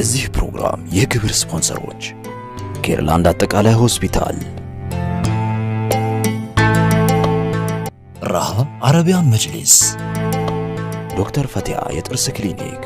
የዚህ ፕሮግራም የክብር ስፖንሰሮች ኬርላንድ አጠቃላይ ሆስፒታል፣ ራሃ አረቢያን መጅሊስ፣ ዶክተር ፈቲያ የጥርስ ክሊኒክ፣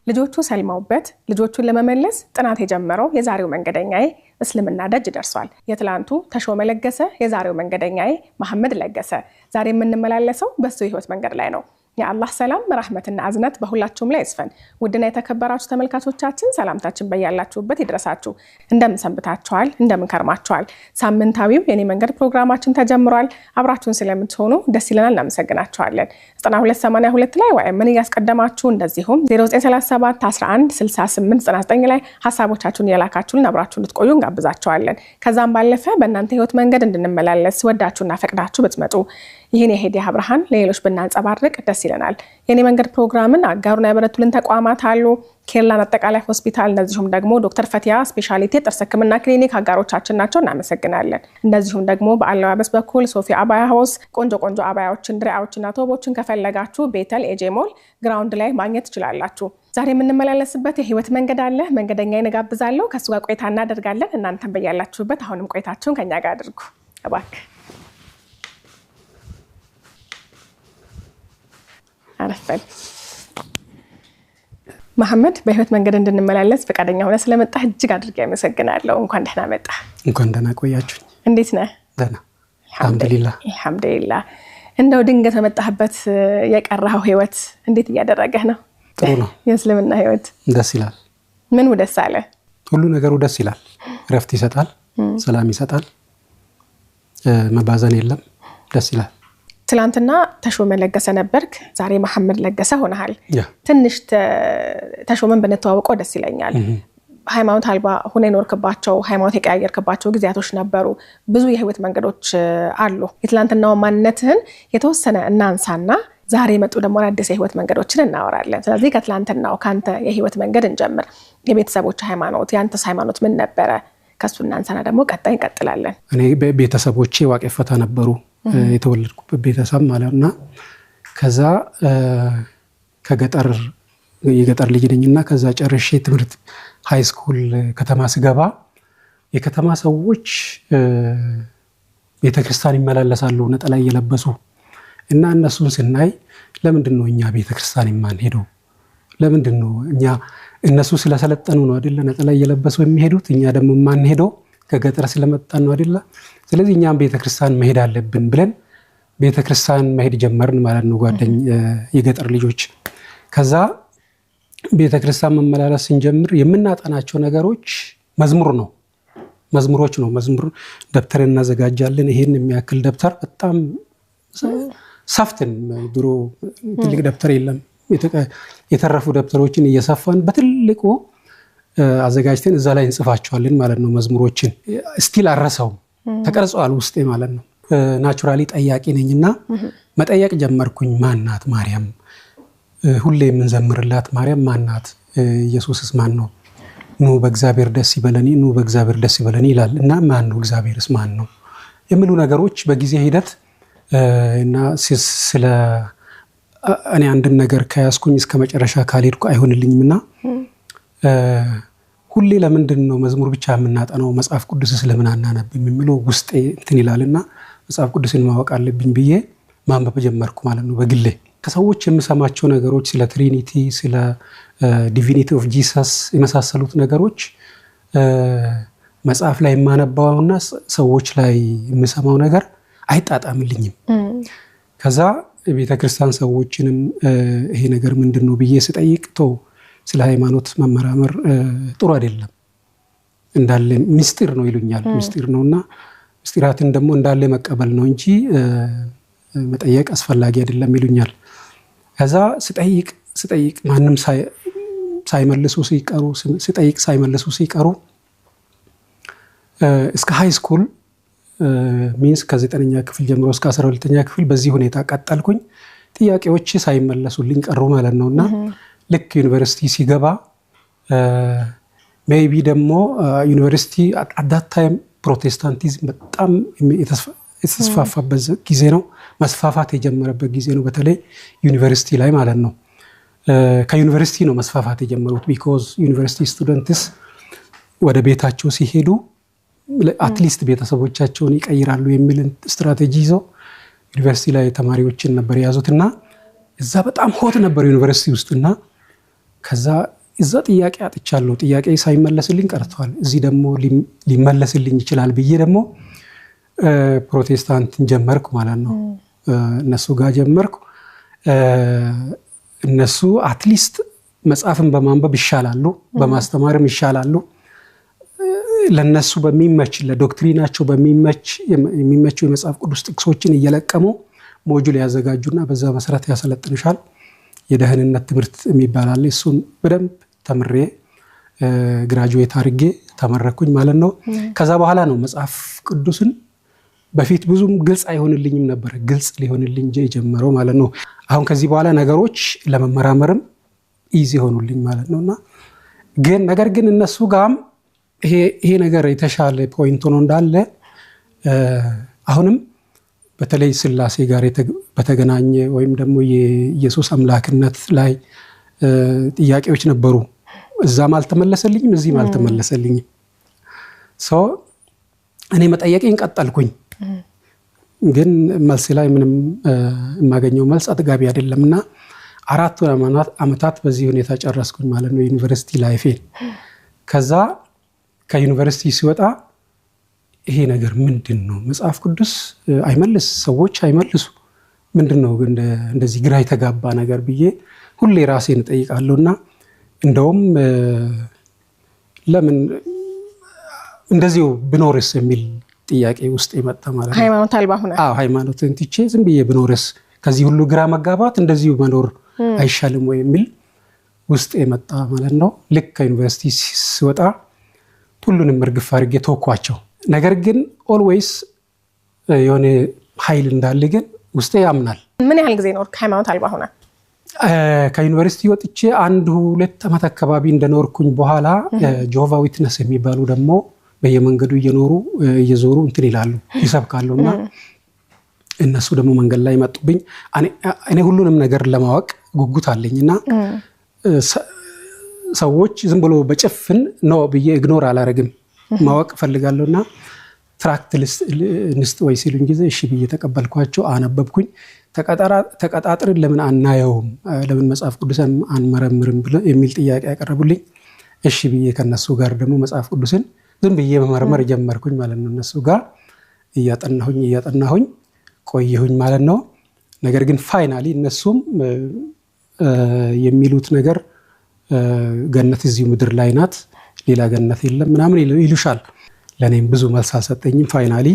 ልጆቹ ሰልማውበት ልጆቹን ለመመለስ ጥናት የጀመረው የዛሬው መንገደኛዬ እስልምና ደጅ ደርሷል። የትላንቱ ተሾመ ለገሰ፣ የዛሬው መንገደኛዬ መሐመድ ለገሰ። ዛሬ የምንመላለሰው በሱ ህይወት መንገድ ላይ ነው። የአላህ ሰላም ረህመትና አዝነት በሁላችሁም ላይ ይስፈን። ውድና የተከበራችሁ ተመልካቾቻችን ሰላምታችን በያላችሁበት ይድረሳችሁ። እንደምን ሰንብታችኋል? እንደምን ከርማችኋል? ሳምንታዊው የኔ መንገድ ፕሮግራማችን ተጀምሯል። አብራችሁን ስለምትሆኑ ደስ ይለናል፣ እናመሰግናችኋለን። 9282 ላይ ወይ ምን ያስቀደማችሁ እንደዚሁም 0937 11 68 99 ላይ ሐሳቦቻችሁን የላካችሁልን አብራችሁን ልትቆዩ እንጋብዛችኋለን። ከዛም ባለፈ በእናንተ ህይወት መንገድ እንድንመላለስ ወዳችሁና ፈቅዳችሁ ብትመጡ ይህን የሄዲያ ብርሃን ለሌሎች ብናንጸባርቅ ደስ ይለናል። የኔ መንገድ ፕሮግራምን አጋሩና ያበረቱልን ተቋማት አሉ። ኬርላንድ አጠቃላይ ሆስፒታል፣ እንደዚሁም ደግሞ ዶክተር ፈቲያ ስፔሻሊቲ ጥርስ ህክምና ክሊኒክ አጋሮቻችን ናቸው። እናመሰግናለን። እንደዚሁም ደግሞ በአለባበስ በኩል ሶፊ አባያ ሃውስ ቆንጆ አባያዎችን፣ ድሪያዎችና ቶቦችን ከፈለጋችሁ ቤተል ኤጄሞል ግራውንድ ላይ ማግኘት ትችላላችሁ። ዛሬ የምንመላለስበት የህይወት መንገድ አለ። መንገደኛ ይነጋብዛለሁ። ከሱ ጋር ቆይታ እናደርጋለን። እናንተም በያላችሁበት አሁንም ቆይታችሁን ከኛ ጋር አድርጉ እባክህ። አረፈን መሐመድ፣ በህይወት መንገድ እንድንመላለስ ፈቃደኛ ሆነ ስለመጣህ እጅግ አድርጌ አመሰግናለሁ። እንኳን ደህና መጣ። እንኳን ደህና ቆያችሁ። እንዴት ነህ? ደህና አልሐምዱሊላህ። እንደው ድንገት በመጣህበት የቀረኸው ህይወት እንዴት እያደረገህ ነው? ጥሩ ነው። የእስልምና ህይወት ደስ ይላል። ምን ደስ አለ? ሁሉ ነገሩ ደስ ይላል። ረፍት ይሰጣል፣ ሰላም ይሰጣል፣ መባዘን የለም። ደስ ይላል። ትላንትና ተሾመ ለገሰ ነበርክ፣ ዛሬ መሐመድ ለገሰ ሆነሃል። ትንሽ ተሾመን ብንተዋወቀው ደስ ይለኛል። ሃይማኖት አልባ ሆነ የኖርክባቸው ሃይማኖት የቀያየርክባቸው ጊዜያቶች ነበሩ። ብዙ የህይወት መንገዶች አሉ። የትላንትናው ማንነትህን የተወሰነ እናንሳና ዛሬ መጡ ደግሞ አዲስ የህይወት መንገዶችን እናወራለን። ስለዚህ ከትላንትናው ካንተ የህይወት መንገድ እንጀምር። የቤተሰቦች ሃይማኖት፣ ያንተስ ሃይማኖት ምን ነበረ? ከሱ እናንሳና ደግሞ ቀጣይ እንቀጥላለን። እኔ ቤተሰቦቼ ዋቄፈታ ነበሩ። የተወለድኩበት ቤተሰብ ማለትና ከዛ የገጠር ልጅ ነኝና ከዛ ጨርሼ ትምህርት ሃይ ስኩል ከተማ ስገባ የከተማ ሰዎች ቤተክርስቲያን ይመላለሳሉ ነጠላ እየለበሱ እና እነሱን ስናይ ለምንድነው እኛ ቤተክርስቲያን የማንሄደው? ለምንድነው እነሱ ስለሰለጠኑ ነው አይደል ነጠላ እየለበሱ የሚሄዱት? እኛ ደግሞ የማንሄደው ከገጠር ስለመጣን ነው አይደል? ስለዚህ እኛም ቤተክርስቲያን መሄድ አለብን ብለን ቤተክርስቲያን መሄድ ጀመርን ማለት ነው። የገጠር ልጆች ከዛ ቤተክርስቲያን መመላለስ ስንጀምር የምናጠናቸው ነገሮች መዝሙሮች ነው። መዝሙር ደብተር እናዘጋጃለን። ይሄን የሚያክል ደብተር በጣም ሰፍተን፣ ድሮ ትልቅ ደብተር የለም። የተረፉ ደብተሮችን እየሰፋን በትልቁ አዘጋጅተን እዛ ላይ እንጽፋቸዋለን ማለት ነው። መዝሙሮችን ስቲል አረሰው ተቀርጿል ውስጤ ማለት ነው። ናቹራሊ ጠያቂ ነኝና መጠየቅ ጀመርኩኝ። ማናት ማርያም? ሁሌ የምንዘምርላት ማርያም ማናት? ኢየሱስስ ማን ነው? ኑ በእግዚአብሔር ደስ ይበለኒ ይላል እና ማን ነው? እግዚአብሔርስ ማን ነው? የሚሉ ነገሮች በጊዜ ሂደት እና ስለ እኔ አንድን ነገር ከያዝኩኝ እስከ መጨረሻ ካልሄድኩ አይሆንልኝምና ሁሌ ለምንድን ነው መዝሙር ብቻ የምናጠናው? መጽሐፍ ቅዱስ ስለምን አናነብም የሚለው ውስጤ እንትን ይላልና መጽሐፍ ቅዱስን ማወቅ አለብኝ ብዬ ማንበብ ጀመርኩ ማለት ነው። በግሌ ከሰዎች የምሰማቸው ነገሮች ስለ ትሪኒቲ፣ ስለ ዲቪኒቲ ኦፍ ጂሰስ የመሳሰሉት ነገሮች መጽሐፍ ላይ የማነባውና ሰዎች ላይ የምሰማው ነገር አይጣጣምልኝም። ከዛ ቤተክርስቲያን ሰዎችንም ይሄ ነገር ምንድነው ብዬ ስጠይቅ ስለ ሃይማኖት መመራመር ጥሩ አይደለም፣ እንዳለ ምስጢር ነው ይሉኛል። ምስጢር ነውና ምስጢራትን ደግሞ እንዳለ መቀበል ነው እንጂ መጠየቅ አስፈላጊ አይደለም ይሉኛል። ከዛ ስጠይቅ ማንም ሳይመልሱ ሲቀሩ እስከ ሃይ ስኩል ሚንስ ከ9ኛ ክፍል ጀምሮ እስከ 12ኛ ክፍል በዚህ ሁኔታ ቀጠልኩኝ። ጥያቄዎች ሳይመለሱልኝ ቀሩ ማለት ነውና ልክ ዩኒቨርሲቲ ሲገባ ሜይቢ ደግሞ ዩኒቨርሲቲ at that time ፕሮቴስታንቲዝም በጣም የተስፋፋበት ጊዜ ነው። መስፋፋት የጀመረበት ጊዜ ነው። በተለይ ዩኒቨርሲቲ ላይ ማለት ነው። ከዩኒቨርሲቲ ነው መስፋፋት የጀመሩት። ቢኮዝ ዩኒቨርሲቲ ስቱደንትስ ወደ ቤታቸው ሲሄዱ አትሊስት ቤተሰቦቻቸውን ይቀይራሉ የሚል ስትራቴጂ ይዘው ዩኒቨርሲቲ ላይ ተማሪዎችን ነበር የያዙትና እዛ በጣም ሆት ነበር ዩኒቨርሲቲ ውስጥና ከዛ እዛ ጥያቄ አጥቻለሁ። ጥያቄ ሳይመለስልኝ ቀርቷል። እዚህ ደግሞ ሊመለስልኝ ይችላል ብዬ ደግሞ ፕሮቴስታንትን ጀመርኩ ማለት ነው። እነሱ ጋር ጀመርኩ። እነሱ አትሊስት መጽሐፍን በማንበብ ይሻላሉ፣ በማስተማርም ይሻላሉ። ለነሱ በሚመች ለዶክትሪናቸው የሚመቹ የመጽሐፍ ቅዱስ ጥቅሶችን እየለቀሙ ሞጁል ያዘጋጁና በዛ መሰረት ያሰለጥኑሻል። የደህንነት ትምህርት የሚባል አለ። እሱን በደንብ ተምሬ ግራጁዌት አድርጌ ተመረኩኝ ማለት ነው። ከዛ በኋላ ነው መጽሐፍ ቅዱስን በፊት ብዙም ግልጽ አይሆንልኝም ነበር፣ ግልጽ ሊሆንልኝ የጀመረው ማለት ነው። አሁን ከዚህ በኋላ ነገሮች ለመመራመርም ኢዚ ሆኑልኝ ማለት ነውና ነገር ግን እነሱ ጋርም ይሄ ነገር የተሻለ ፖይንት ሆኖ እንዳለ አሁንም በተለይ ስላሴ ጋር በተገናኘ ወይም ደግሞ የኢየሱስ አምላክነት ላይ ጥያቄዎች ነበሩ። እዛም አልተመለሰልኝም፣ እዚህም አልተመለሰልኝም። እኔ መጠየቄን ቀጠልኩኝ። ግን መልስ ላይ ምንም የማገኘው መልስ አጥጋቢ አይደለምና 4 ዓመታት በዚህ ሁኔታ ጨረስኩኝ ማለት ነው ዩኒቨርሲቲ ላይፌን። ከዛ ከዩኒቨርሲቲ ሲወጣ ይሄ ነገር ምንድነው? መጽሐፍ ቅዱስ አይመልስ፣ ሰዎች አይመልሱ፣ ምንድነው እንደዚህ ግራ የተጋባ ነገር ብዬ ሁሌ ራሴን እጠይቃለሁና እንደውም ለምን እንደዚሁ ብኖርስ የሚል ጥያቄ ውስጥ የመጣ ማለት ነው። ሃይማኖት አልባ ሆነ። ሃይማኖትን ትቼ ዝም ብዬ ብኖርስ ከዚህ ሁሉ ግራ መጋባት እንደዚሁ መኖር አይሻልም ወይ የሚል ውስጥ የመጣ ማለት ነው። ልክ ከዩኒቨርሲቲ ሲወጣ ሁሉንም እርግፍ አድርጌ ተወኳቸው። ነገር ግን ኦልዌይስ የሆነ ኃይል እንዳለ ግን ውስጤ ያምናል። ምን ያህል ጊዜ ኖርክ ሃይማኖት አልባ ሆነ? ከዩኒቨርሲቲ ወጥቼ 1-2 ዓመት አካባቢ እንደኖርኩኝ በኋላ ጆቫ ዊትነስ የሚባሉ ደግሞ በየመንገዱ እየዞሩ እንትን ይላሉ፣ ይሰብካሉና እነሱ ደግሞ መንገድ ላይ መጡብኝ። እኔ ሁሉንም ነገር ለማወቅ ጉጉት አለኝና ሰዎች ዝም ብሎ በጭፍን ነው ብዬ ኢግኖር አላረግም፣ ማወቅ ፈልጋለሁና ትራክት ንስጥ ወይ ሲሉኝ ጊዜ እሺ ብዬ ተቀበልኳቸው። አነበብኩኝ። ተቀጣጥረን ለምን አናየውም፣ ለምን መጽሐፍ ቅዱስን አንመረምርም የሚል ጥያቄ ያቀረቡልኝ። እሺ ብዬ ከነሱ ጋር ደግሞ መጽሐፍ ቅዱስን ዝም ብዬ መመርመር ጀመርኩኝ ማለት ነው። እነሱ ጋር እያጠናሁኝ ቆየሁኝ ማለት ነው። ነገር ግን ፋይናሊ እነሱም የሚሉት ነገር ገነት እዚህ ምድር ላይ ናት፣ ሌላ ገነት የለም ምናምን ይሉሻል። ለኔም ብዙ መልስ አልሰጠኝም። ፋይናሊ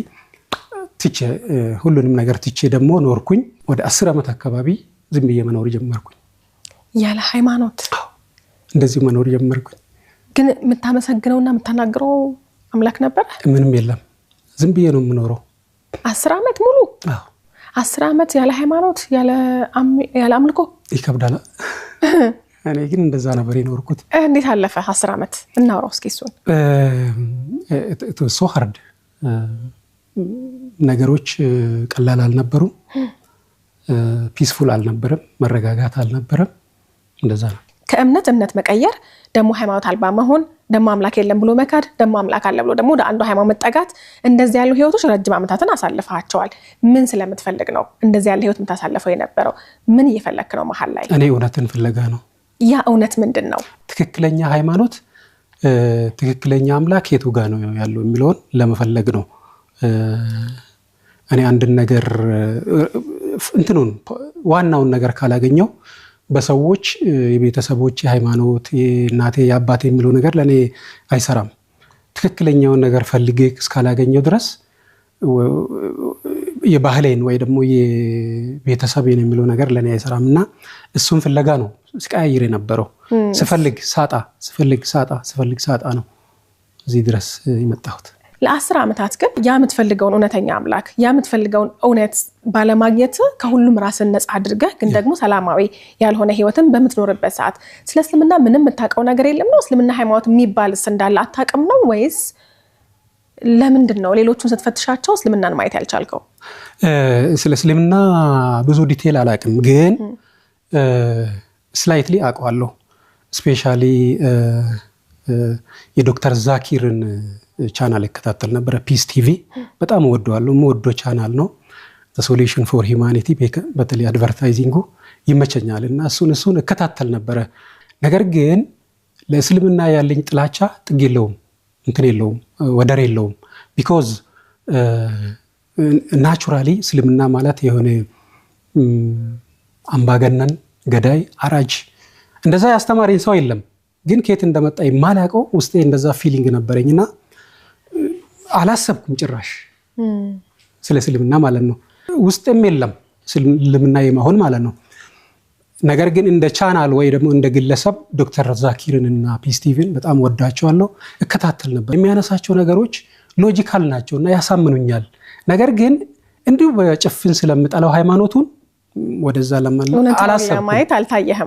ሁሉንም ነገር ትቼ ደግሞ ኖርኩኝ። ወደ 10 ዓመት አካባቢ ዝም ብዬ መኖር ጀመርኩኝ ያለ ሃይማኖት። እንደዚህ መኖር ጀመርኩኝ። ግን የምታመሰግነውና የምታናግረው አምላክ ነበር? ምንም የለም። ዝም ብዬ ነው የምኖረው 10 ዓመት ሙሉ። 10 ዓመት ያለ ሃይማኖት ያለ አምልኮ ይከብዳል። እኔ ግን እንደዛ ነበር የኖርኩት። እንዴት አለፈ 10 ዓመት? እናውራው እስኪ እሱን። ሶ ሃርድ ነገሮች ቀላል አልነበሩ። ፒስፉል አልነበረም፣ መረጋጋት አልነበረም። እንደዛ ነው። ከእምነት እምነት መቀየር፣ ደግሞ ሃይማኖት አልባ መሆን፣ ደግሞ አምላክ የለም ብሎ መካድ፣ ደግሞ አምላክ አለ ብሎ ደግሞ ወደ አንዱ ሃይማኖት መጠጋት፣ እንደዚህ ያሉ ህይወቶች ረጅም ዓመታትን አሳልፈዋቸዋል። ምን ስለምትፈልግ ነው እንደዚህ ያለ ህይወት የምታሳልፈው የነበረው? ምን እየፈለክ ነው መሀል ላይ? እኔ እውነትን ፍለጋ ነው። ያ እውነት ምንድን ነው? ትክክለኛ ሃይማኖት፣ ትክክለኛ አምላክ የቱ ጋር ነው ያለው የሚለውን ለመፈለግ ነው። እኔ አንድን ነገር ዋናውን ነገር ካላገኘው በሰዎች የቤተሰቦች ሃይማኖት የእናቴ የአባቴ የሚለው ነገር ለኔ አይሰራም። ትክክለኛውን ነገር ፈልጌ እስካላገኘው ድረስ የባህሌን ወይ ደግሞ የቤተሰቤን የሚለው ነገር ለኔ አይሰራምና እሱን ፍለጋ ነው ስቃይር የነበረው። ስፈልግ ሳጣ ነው እዚህ ድረስ የመጣሁት። ለ10 ዓመታት ግን የምትፈልገውን እውነተኛ አምላክ የምትፈልገውን እውነት ባለማግኘት ከሁሉም ራስን ነፃ አድርገህ ግን ደግሞ ሰላማዊ ያልሆነ ህይወትን በምትኖርበት ሰዓት ስለ እስልምና ምንም የምታውቀው ነገር የለም ነው? እስልምና ሃይማኖት የሚባልስ እንዳለ አታውቅም ነው ወይስ ለምንድን ነው ሌሎቹን ስትፈትሻቸው እስልምናን ማየት ያልቻልከው? ስለ እስልምና ብዙ ዲቴል አላውቅም፣ ግን ስላይትሊ አውቀዋለሁ። ስፔሻሊ የዶክተር ዛኪርን ቻናል እከታተል ነበር፣ ፒስ ቲቪ በጣም ወደዋለሁ። የምወደው ቻናል ነው። ሶሉሽን ፎር ሂውማኒቲ በተለይ አድቨርታይዚንጉ ይመቸኛል እና እሱን እከታተል ነበረ። ነገር ግን ለእስልምና ያለኝ ጥላቻ ጥግ የለውም፣ እንትን የለውም፣ ወደር የለውም። ቢኮዝ ናቹራሊ እስልምና ማለት የሆነ አምባገነን፣ ገዳይ፣ አራጅ እንደዛ ያስተማረኝ ሰው የለም። ግን ከየት እንደመጣ የማላውቀው ውስጤ እንደዛ ፊሊንግ ነበረኝና አላሰብኩም ጭራሽ ስለ እስልምና ማለት ነው። ውስጤም የለም እስልምና የመሆን ማለት ነው። ነገር ግን እንደ ቻናል ወይ ደግሞ እንደ ግለሰብ ዶክተር ዛኪርን እና ፒስ ቲቪን በጣም ወዳቸዋለሁ፣ እከታተል ነበር። የሚያነሳቸው ነገሮች ሎጂካል ናቸውና ያሳምኑኛል። ነገር ግን እንዲሁ በጭፍን ስለምጠላው ሃይማኖቱን ወደዛ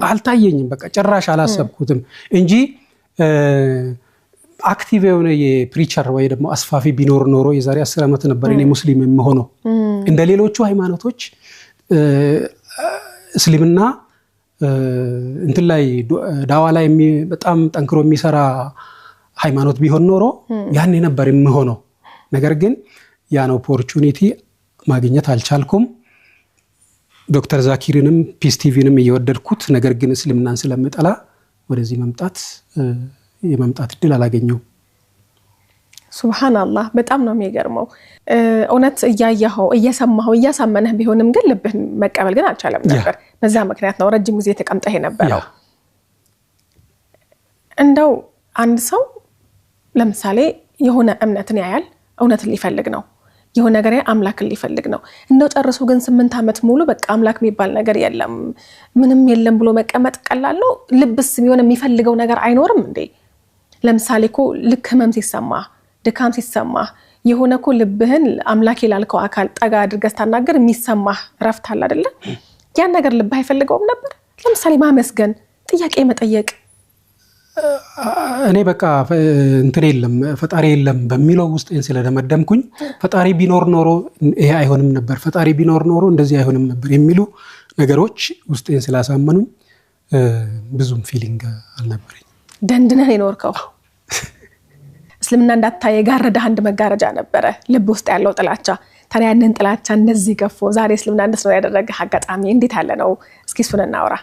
አልታየኝም። በቃ ጭራሽ አላሰብኩትም እንጂ አክቲቭ የሆነ የፕሪቸር ወይ ደግሞ አስፋፊ ቢኖር ኖሮ የዛሬ 10 ዓመት ነበር እኔ ሙስሊም የምሆነው። እንደ ሌሎቹ ሃይማኖቶች እስልምና እንትን ላይ ዳዋ ላይ በጣም ጠንክሮ የሚሰራ ሃይማኖት ቢሆን ኖሮ ያኔ ነበር የምሆነው። ነገር ግን ያን ኦፖርቹኒቲ ማግኘት አልቻልኩም። ዶክተር ዛኪርንም ፒስ ቲቪንም እየወደድኩት፣ ነገር ግን እስልምናን ስለምጠላ ወደዚህ የመምጣት እድል አላገኘው። ሱብሃንአላህ፣ በጣም ነው የሚገርመው። እውነት እያየኸው እየሰማኸው እያሳመነህ ቢሆንም ግን ልብህን መቀበል ግን አልቻለም ነበር። በዛ ምክንያት ነው ረጅም ጊዜ ተቀምጠህ የነበረው። እንደው አንድ ሰው ለምሳሌ የሆነ እምነትን ያያል፣ እውነትን ሊፈልግ ነው፣ የሆነ ነገር አምላክን ሊፈልግ ነው። እንደው ጨርሶ ግን 8 ዓመት ሙሉ በቃ አምላክ የሚባል ነገር የለም ምንም የለም ብሎ መቀመጥ ቀላል ነው? ልብስ የሆነ የሚፈልገው ነገር አይኖርም እንዴ? ለምሳሌ እኮ ልክ ህመም ሲሰማ ድካም ሲሰማ የሆነ እኮ ልብህን አምላክ ይላልከው አካል ጠጋ አድርገህ ስታናገር የሚሰማህ ረፍት አለ አይደለ? ያን ነገር ልብህ አይፈልገውም ነበር? ለምሳሌ ማመስገን፣ ጥያቄ መጠየቅ። እኔ በቃ እንትን የለም ፈጣሪ የለም በሚለው ውስጥ ስለደመደምኩኝ ፈጣሪ ቢኖር ኖሮ ይሄ አይሆንም ነበር፣ ፈጣሪ ቢኖር ኖሮ እንደዚህ አይሆንም ነበር የሚሉ ነገሮች ውስጤን ስላሳመኑኝ ብዙም ፊሊንግ አልነበረኝ። ደንድነህ የኖርከው እስልምና እንዳታይ ጋረዳ አንድ መጋረጃ ነበረ ልብ ውስጥ ያለው ጥላቻ። ታዲያ ያንን ጥላቻ እንደዚህ ገፎ ዛሬ እስልምና እንደሰው ያደረገ አጋጣሚ እንዴት ያለ ነው? እስኪ እሱን እናውራ።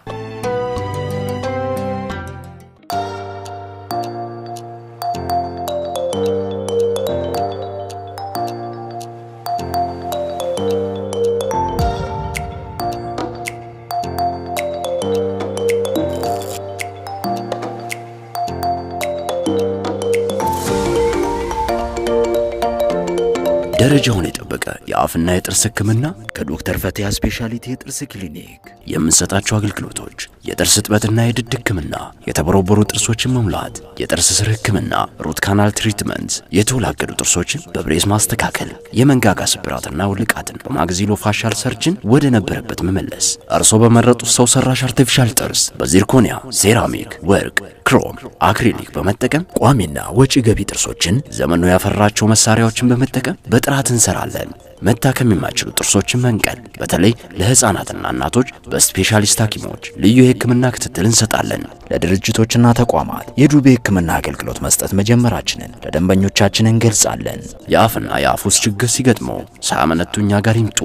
ደረጃውን የጠበቀ የአፍና የጥርስ ህክምና ከዶክተር ፈቲያ ስፔሻሊቲ የጥርስ ክሊኒክ የምንሰጣቸው አገልግሎቶች የጥርስ እጥበትና የድድ ህክምና፣ የተቦረቦሩ ጥርሶችን መሙላት፣ የጥርስ ስር ህክምና፣ ሩት ካናል ትሪትመንት፣ የተወላገዱ ጥርሶችን በብሬስ ማስተካከል፣ የመንጋጋ ስብራትና ውልቃትን በማግዚሎ ፋሻል ሰርጅን ወደ ነበረበት መመለስ፣ እርሶ በመረጡት ሰው ሰራሽ አርቲፊሻል ጥርስ በዚርኮኒያ፣ ሴራሚክ፣ ወርቅ፣ ክሮም፣ አክሪሊክ በመጠቀም ቋሚና ወጪ ገቢ ጥርሶችን ዘመኑ ያፈራቸው መሳሪያዎችን በመጠቀም በጥራት እንሰራለን። መታከም የማይችሉ ጥርሶችን መንቀል፣ በተለይ ለህፃናትና እናቶች በስፔሻሊስት ሐኪሞች ልዩ የህክምና ክትትል እንሰጣለን። ለድርጅቶችና ተቋማት የዱቤ ህክምና አገልግሎት መስጠት መጀመራችንን ለደንበኞቻችን እንገልጻለን። የአፍና የአፍ ውስጥ ችግር ሲገጥመው ሳያመነቱ እኛ ጋር ይምጡ፣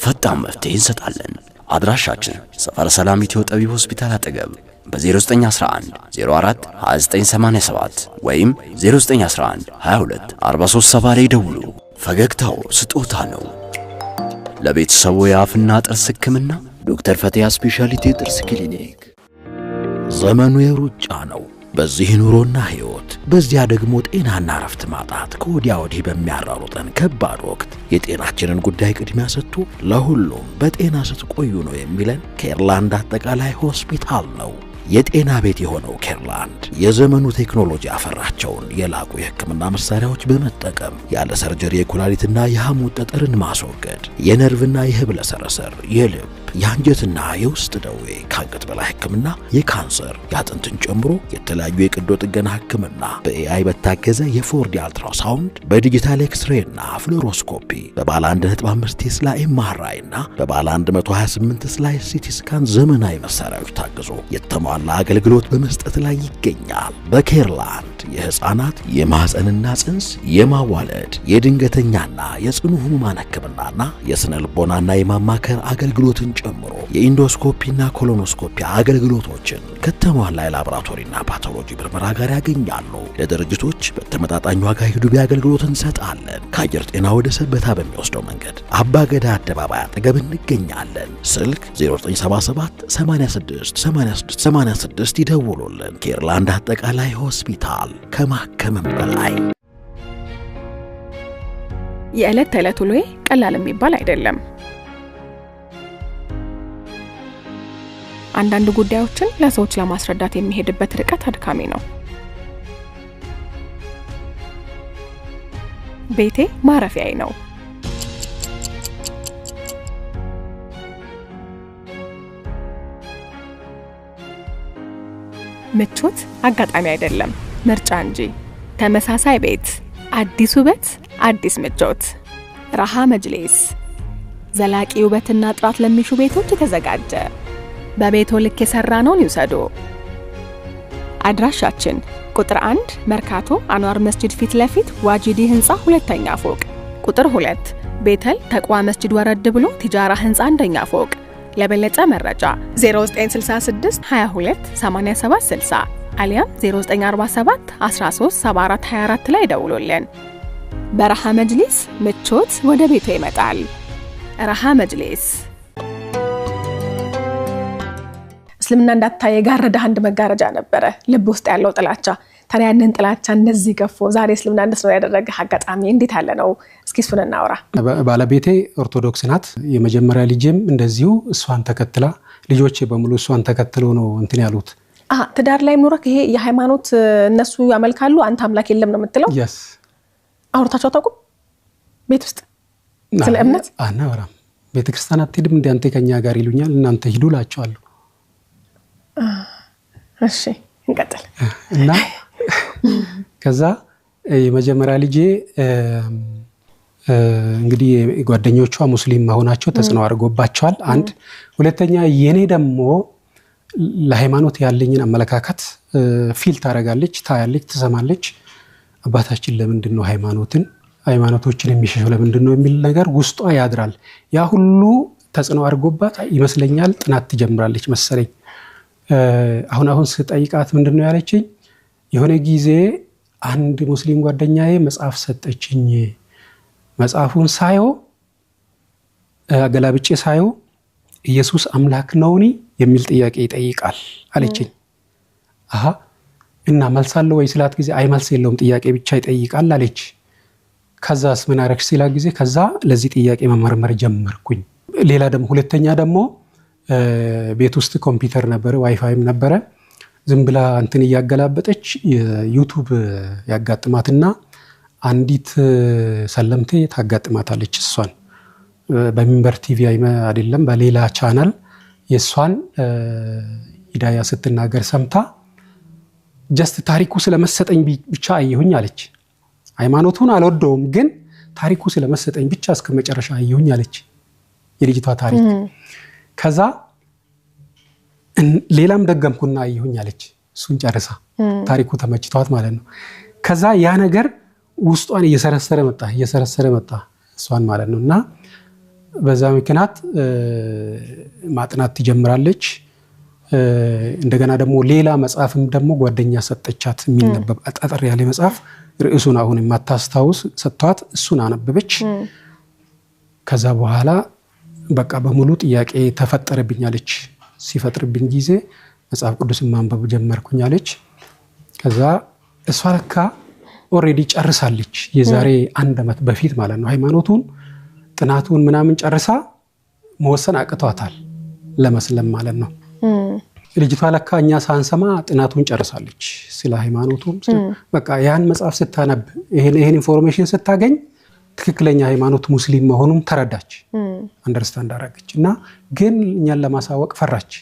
ፈጣን መፍትሄ እንሰጣለን። አድራሻችን ሰፈረ ሰላም ኢትዮ ጠቢብ ሆስፒታል አጠገብ በ0911 04 2987 ወይም 0911 22 4370 ላይ ደውሉ። ፈገግታው ስጦታ ነው። ለቤተሰቡ የአፍና ጥርስ ህክምና ዶክተር ፈቲያ ስፔሻሊቲ ጥርስ ክሊኒክ። ዘመኑ የሩጫ ነው። በዚህ ኑሮና ህይወት፣ በዚያ ደግሞ ጤናና ረፍት ማጣት ከወዲያ ወዲህ በሚያራሩጠን ከባድ ወቅት የጤናችንን ጉዳይ ቅድሚያ ሰጥቶ ለሁሉም በጤና ስትቆዩ ነው የሚለን ኬርላንድ አጠቃላይ ሆስፒታል ነው። የጤና ቤት የሆነው ኬርላንድ የዘመኑ ቴክኖሎጂ ያፈራቸውን የላቁ የህክምና መሳሪያዎች በመጠቀም ያለ ሰርጀሪ የኩላሊትና የሐሞት ጠጠርን ማስወገድ፣ የነርቭና የህብለ ሰረሰር፣ የልብ የአንጀትና የውስጥ ደዌ፣ ከአንገት በላይ ሕክምና፣ የካንሰር፣ የአጥንትን ጨምሮ የተለያዩ የቀዶ ጥገና ሕክምና በኤአይ በታገዘ የ4D አልትራሳውንድ፣ በዲጂታል ኤክስሬይና ፍሎሮስኮፒ፣ በባለ 1.5 ቴስላ ኤምአርአይ እና በባለ 128 ስላይስ ሲቲ ስካን ዘመናዊ መሳሪያዎች ታግዞ የተሟላ አገልግሎት በመስጠት ላይ ይገኛል። በኬርላንድ የህፃናት የማህፀንና ጽንስ የማዋለድ የድንገተኛና የጽኑ ህሙማን ሕክምናና የስነ ልቦናና የማማከር አገልግሎትን ጨምሮ የኢንዶስኮፒና ኮሎኖስኮፒ አገልግሎቶችን ከተሟላ የላቦራቶሪና ፓቶሎጂ ምርመራ ጋር ያገኛሉ። ለድርጅቶች በተመጣጣኝ ዋጋ ሂዱቢ አገልግሎት እንሰጣለን። ከአየር ጤና ወደ ሰበታ በሚወስደው መንገድ አባገዳ አደባባይ አጠገብ እንገኛለን። ስልክ 0977 86 86 86 ይደውሉልን። ኬርላንድ አጠቃላይ ሆስፒታል ከማከምም በላይ። የዕለት ተዕለት ውሎዬ ቀላል የሚባል አይደለም። አንዳንድ ጉዳዮችን ለሰዎች ለማስረዳት የሚሄድበት ርቀት አድካሚ ነው። ቤቴ ማረፊያዬ ነው። ምቾት አጋጣሚ አይደለም፣ ምርጫ እንጂ። ተመሳሳይ ቤት፣ አዲስ ውበት፣ አዲስ ምቾት። ራሃ መጅሊስ ዘላቂ ውበትና ጥራት ለሚሹ ቤቶች የተዘጋጀ። በቤቶ ልክ የሰራነውን ይውሰዱ። አድራሻችን ቁጥር 1 መርካቶ አንዋር መስጂድ ፊት ለፊት ዋጂዲ ህንፃ 2ኛ ፎቅ፣ ቁጥር 2 ቤተል ተቅዋ መስጂድ ወረድ ብሎ ቲጃራ ህንፃ 1ኛ ፎቅ። ለበለጠ መረጃ 0966 22 87 60 አሊያም 0947 13 74 24 ላይ ደውሉልን። በራሃ መጅሊስ ምቾት ወደ ቤቱ ይመጣል። ራሃ መጅሊስ። እስልምና እንዳታይ የጋረደ አንድ መጋረጃ ነበረ፣ ልብ ውስጥ ያለው ጥላቻ። ታዲያ ያንን ጥላቻ እንደዚህ ገፎ ዛሬ እስልምና እንደሰው ያደረገ አጋጣሚ እንዴት ያለ ነው? እስኪ እሱን እናውራ። ባለቤቴ ኦርቶዶክስ ናት። የመጀመሪያ ልጄም እንደዚሁ እሷን ተከትላ፣ ልጆቼ በሙሉ እሷን ተከትለው ነው እንትን ያሉት። ትዳር ላይ ኑረክ ይሄ የሃይማኖት እነሱ ያመልካሉ፣ አንተ አምላክ የለም ነው የምትለው? yes አውርታቸው ታውቁ? ቤት ውስጥ ስለ እምነት አናወራም። ቤተክርስቲያን አትሄድም እንደ አንተ ከኛ ጋር ይሉኛል። እናንተ ሂዱ ላቸዋለሁ። እሺ እንቀጥል። እና ከዛ የመጀመሪያ ልጄ እንግዲህ ጓደኞቿ ሙስሊም መሆናቸው ተጽዕኖ አድርጎባቸዋል። አንድ ሁለተኛ የኔ ደግሞ ለሃይማኖት ያለኝን አመለካከት ፊል ታረጋለች፣ ታያለች፣ ትሰማለች። አባታችን ለምንድን ነው ሃይማኖቶችን የሚሸሸው ለምንድን ነው የሚል ነገር ውስጧ ያድራል። ያ ሁሉ ተጽዕኖ አድርጎባት ይመስለኛል ጥናት ትጀምራለች መሰለኝ። አሁን ስጠይቃት ምንድነው ያለችኝ? የሆነ ጊዜ አንድ ሙስሊም ጓደኛዬ መጽሐፍ ሰጠችኝ። መጽሐፉን ሳየው አገላብጬ ሳየው ኢየሱስ አምላክ ነውኒ የሚል ጥያቄ ይጠይቃል አለችኝ። እና መልስ አለው ወይ ስላት ጊዜ አይ መልስ የለውም ጥያቄ ብቻ ይጠይቃል አለች። ከዛስ ምን አረክሽ ሲላት ጊዜ ከዛ ለዚህ ጥያቄ መመርመር ጀመርኩኝ። ሌላ ደግሞ ሁለተኛ ደግሞ ቤት ውስጥ ኮምፒውተር ነበረ፣ ዋይፋይም ነበረ። ዝም ብላ እንትን እያገላበጠች ዩቲዩብ ያጋጥማትና አንዲት ሰለምቴ ታጋጥማታለች። እሷን በሚንበር ቲቪ አይደለም በሌላ ቻናል የሷን ሂዳያ ስትናገር ሰምታ ጀስት ታሪኩ ስለመሰጠኝ ብቻ አየሁኝ አለች። ሃይማኖቱን አልወደውም ግን ታሪኩ ስለመሰጠኝ ብቻ እስከ መጨረሻ አየሁኝ አለች የልጅቷ ታሪክ። ከዛ ሌላም ደገምኩና አየሁኝ አለች። እሱን ጨርሳ ታሪኩ ተመችቷት ማለት ነው። ከዛ ያ ነገር ውስጧን እየሰረሰረ መጣ እሷን ማለት ነውና በዛ ምክንያት ማጥናት ትጀምራለች። እንደገና ደግሞ ሌላ መጽሐፍም ደግሞ ጓደኛ ሰጠቻት የሚነበብ አጣጣሪ ያለ መጽሐፍ ርዕሱን አሁን የማታስታውስ ሰጥቷት እሱን አነበበች። ከዛ በኋላ በቃ በሙሉ ጥያቄ ተፈጠረብኛለች። ሲፈጥርብኝ ጊዜ መጽሐፍ ቅዱስ ማንበብ ጀመርኩኝ አለች። ከዛ እሷ ለካ ኦሬዲ ጨርሳለች የዛሬ 1 ዓመት በፊት ማለት ነው። ሃይማኖቱን ጥናቱን ምናምን ጨርሳ መወሰን አቅቷታል ለመስለም ማለት ነው። ልጅቷ ለካ እኛ ሳንሰማ ጥናቱን ጨርሳለች ስለ ሃይማኖቱም። በቃ ያን መጽሐፍ ስታነብ ይሄን ኢንፎርሜሽን ስታገኝ ትክክለኛ ሃይማኖት ሙስሊም መሆኑን ተረዳች አንደርስታንድ አደረገች እና ግን እኛን ለማሳወቅ ፈራች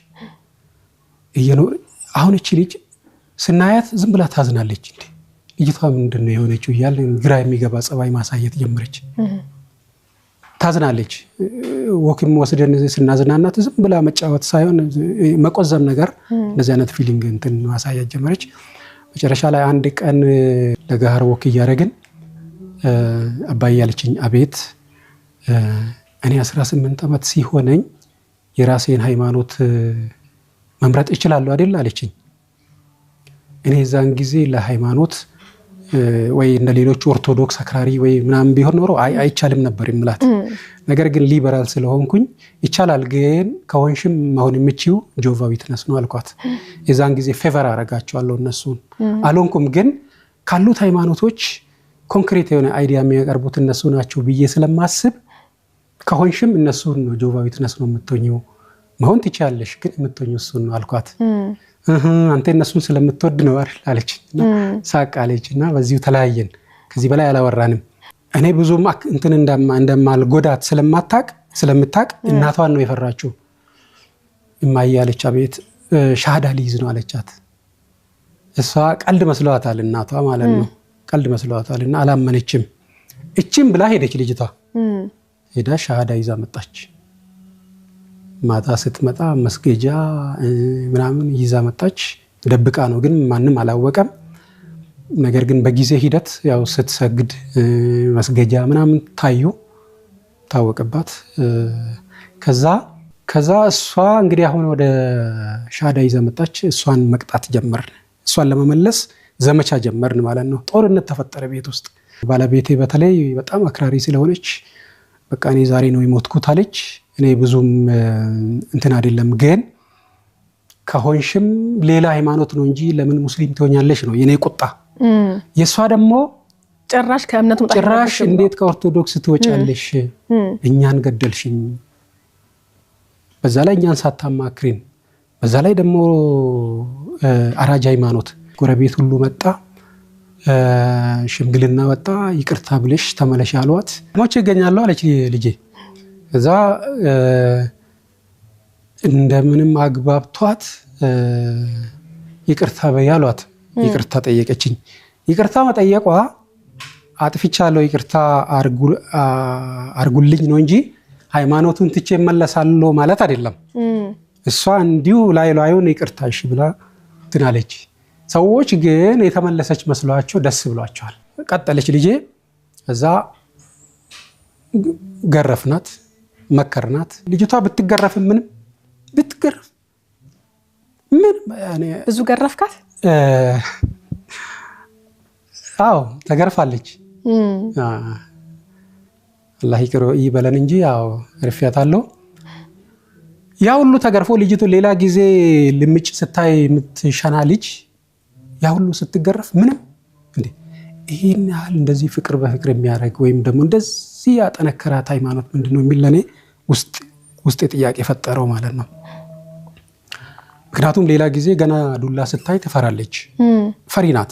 አሁን እቺ ልጅ ስናያት ዝም ብላ ታዝናለች እንዴ ልጅቷ ምንድነው የሆነችው ይያል ግራ የሚገባ ጸባይ ማሳየት ጀመረች ታዝናለች ወክም ወስደን ስናዝናናት ዝም ብላ መጫወት ሳይሆን መቆዘም ነገር እንደዚህ አይነት ፊሊንግ እንትን ማሳየት ጀመረች መጨረሻ ላይ አንድ ቀን ለጋር ወክ ያረጋግን አባይ ያለችኝ አቤት እኔ 18 ዓመት ሲሆነኝ የራሴን ሃይማኖት መምረጥ እችላለሁ አይደል አለችኝ እኔ ዛን ጊዜ ለሃይማኖት ወይ እንደ ሌሎች ኦርቶዶክስ አክራሪ ወይ ምናምን ቢሆን ኖሮ አይቻልም ነበር ይምላት ነገር ግን ሊበራል ስለሆንኩኝ ይቻላል ግን ከወንሽም ማሁን የምቺው ጆቫ ዊትነስ ነው አልኳት የዛን ጊዜ ፌቨር አረጋቸዋለሁ እነሱን አሎንኩም ግን ካሉት ሃይማኖቶች ኮንክሪት የሆነ አይዲያ የሚያቀርቡት እነሱ ናቸው ብዬ ስለማስብ ከሆንሽም እነሱን ነው ጆቫ ዊትነስ ነው የምትሆኚው ማሁን ትቻለሽ ግን የምትሆኚው እሱን ነው አልኳት አንተ እነሱን ስለምትወድ ነው አይደል አለችና ሳቃለችና በዚሁ ተለያየን ከዚህ በላይ አላወራንም እኔ ብዙም እንትን እንደማልጎዳት ስለምታቅ እናቷን ነው የፈራችው እማያለች አቤት ሻሃዳ ሊይዝ ነው አለቻት እሷ ቀልድ መስሏታል እናቷ ማለት ነው ቀልድ መስሏታልና አላመነችም እቺም ብላ ሄደች ልጅቷ ሄዳ ሻሃዳ ይዛ መጣች ማታ ስትመጣ መስገጃ ምናምን ይዛ መጣች ደብቃ ነው ግን ማንንም አላወቀም ነገር ግን በጊዜ ሂደት ያው ስትሰግድ መስገጃ ምናምን ታወቀባት ከዛ እሷ እንግዲህ አሁን ወደ ሻሃዳ ይዛ መጣች እሷን መቅጣት ጀመርን እሷን ለመመለስ ዘመቻ ጀመርን ማለት ነው ጦርነት ተፈጠረ ቤት ውስጥ ባለቤቴ በተለይ በጣም አክራሪ ስለሆነች በቃ እኔ ዛሬ ነው የሞትኩት አለች እኔ ብዙም እንትን አይደለም ግን ከሆንሽም ሌላ ሃይማኖት ነው እንጂ ለምን ሙስሊም ትሆኛለሽ ነው የኔ ቁጣ የሷ ደግሞ ጭራሽ ከእምነቱ ጭራሽ እንዴት ከኦርቶዶክስ ትወጫለሽ እኛን ገደልሽኝ በዛ ላይ እኛን ሳታማክሪን በዛ ላይ ደግሞ አራጅ ሃይማኖት ጎረቤት ሁሉ መጣ ሽምግልና ወጣ ይቅርታ ብለሽ ተመለሽ አሏት ሞቼ ይገኛለሁ አለች ልጄ ከዛ እንደምንም አግባብቷት ይቅርታ በያሏት ይቅርታ ጠየቀችኝ ይቅርታ መጠየቋ አጥፍቻለሁ ይቅርታ አርጉልኝ ነው እንጂ ሃይማኖቱን ትቼ መለሳለሁ ማለት አይደለም እሷ እንዲሁ ላይላዩን ይቅርታ እሺ ብላ ትናለች ሰዎች ግን የተመለሰች መስሏቸው ደስ ብሏቸዋል ቀጠለች ልጄ ከዛ ገረፍናት መከርናት ልጅቷ ብትገረፍ ምን ብትገረፍ ምን ያኔ ብዙ ገረፍካት አዎ ተገርፋለች አላህ ይበለን እንጂ ያው ረፊያታለሁ ያ ሁሉ ተገርፎ ልጅቱ ሌላ ጊዜ ልምጭ ስታይ የምትሸና ልጅ ያ ሁሉ ስትገረፍ ምንም እንዴ ይሄን ያህል እንደዚህ ፍቅር በፍቅር የሚያደርግ ወይም ደግሞ እንደዚህ ያጠነከራት ሃይማኖት ምንድነው የሚል ለኔ ውስጥ ጥያቄ ፈጠረው ማለት ነው ምክንያቱም ሌላ ጊዜ ገና ዱላ ስታይ ተፈራለች ፈሪናት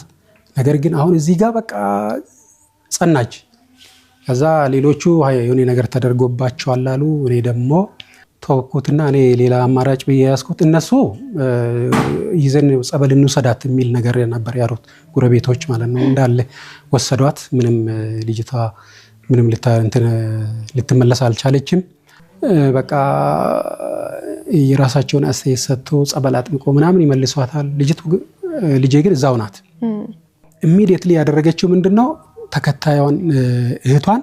ነገር ግን አሁን እዚህ ጋር በቃ ጸናች ከዛ ሌሎቹ የሆነ ነገር ተደርጎባቸዋል አሉ እኔ ደግሞ ተወኩትና እኔ ሌላ አማራጭ በያስኩት እነሱ ይዘን ጸበል እንውሰዳት የሚል ነገር ነበር ያሉት ጎረቤቶች ማለት ነው እንዳለ ወሰዷት ምንም ልጅቷ ምንም ልትመለስ አልቻለችም በቃ የራሳቸውን አስተያየት ሰጥቶ ጸበል አጥምቆ ምናምን ይመልሷታል ልጄ ግን እዛው ናት ኢሚዲየትሊ ያደረገችው ምንድነው ተከታዩን እህቷን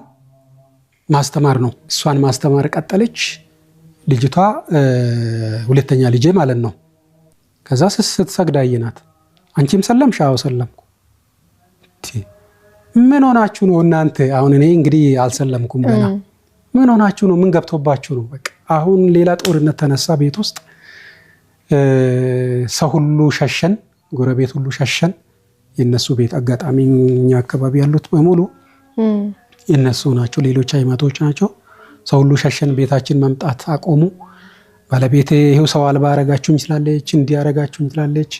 ማስተማር ነው እሷን ማስተማር ቀጠለች ልጅቷ ሁለተኛ ልጄ ማለት ነው ከዛ ስትሰግድ አየናት አንቺም ሰለምሽ አዎ ሰለምኩ ምን ሆናችሁ ነው እናንተ አሁን እኔ እንግዲህ አልሰለምኩም ገና ምን ሆናችሁ ነው ምን ገብቶባችሁ ነው በቃ አሁን ሌላ ጦርነት ተነሳ ቤት ውስጥ ሰው ሁሉ ሸሸን ጎረቤት ሁሉ ሸሸን የነሱ ቤት አጋጣሚኛ አካባቢ ያሉት በሙሉ የነሱ ናቸው ሌሎች ሃይማኖቶች ናቸው ሰው ሁሉ ሸሸን ቤታችን መምጣት አቆሙ ባለቤቴ ይሄው ሰው አልባ አረጋችሁኝ ስላለች እንዲያረጋችሁኝ ስላለች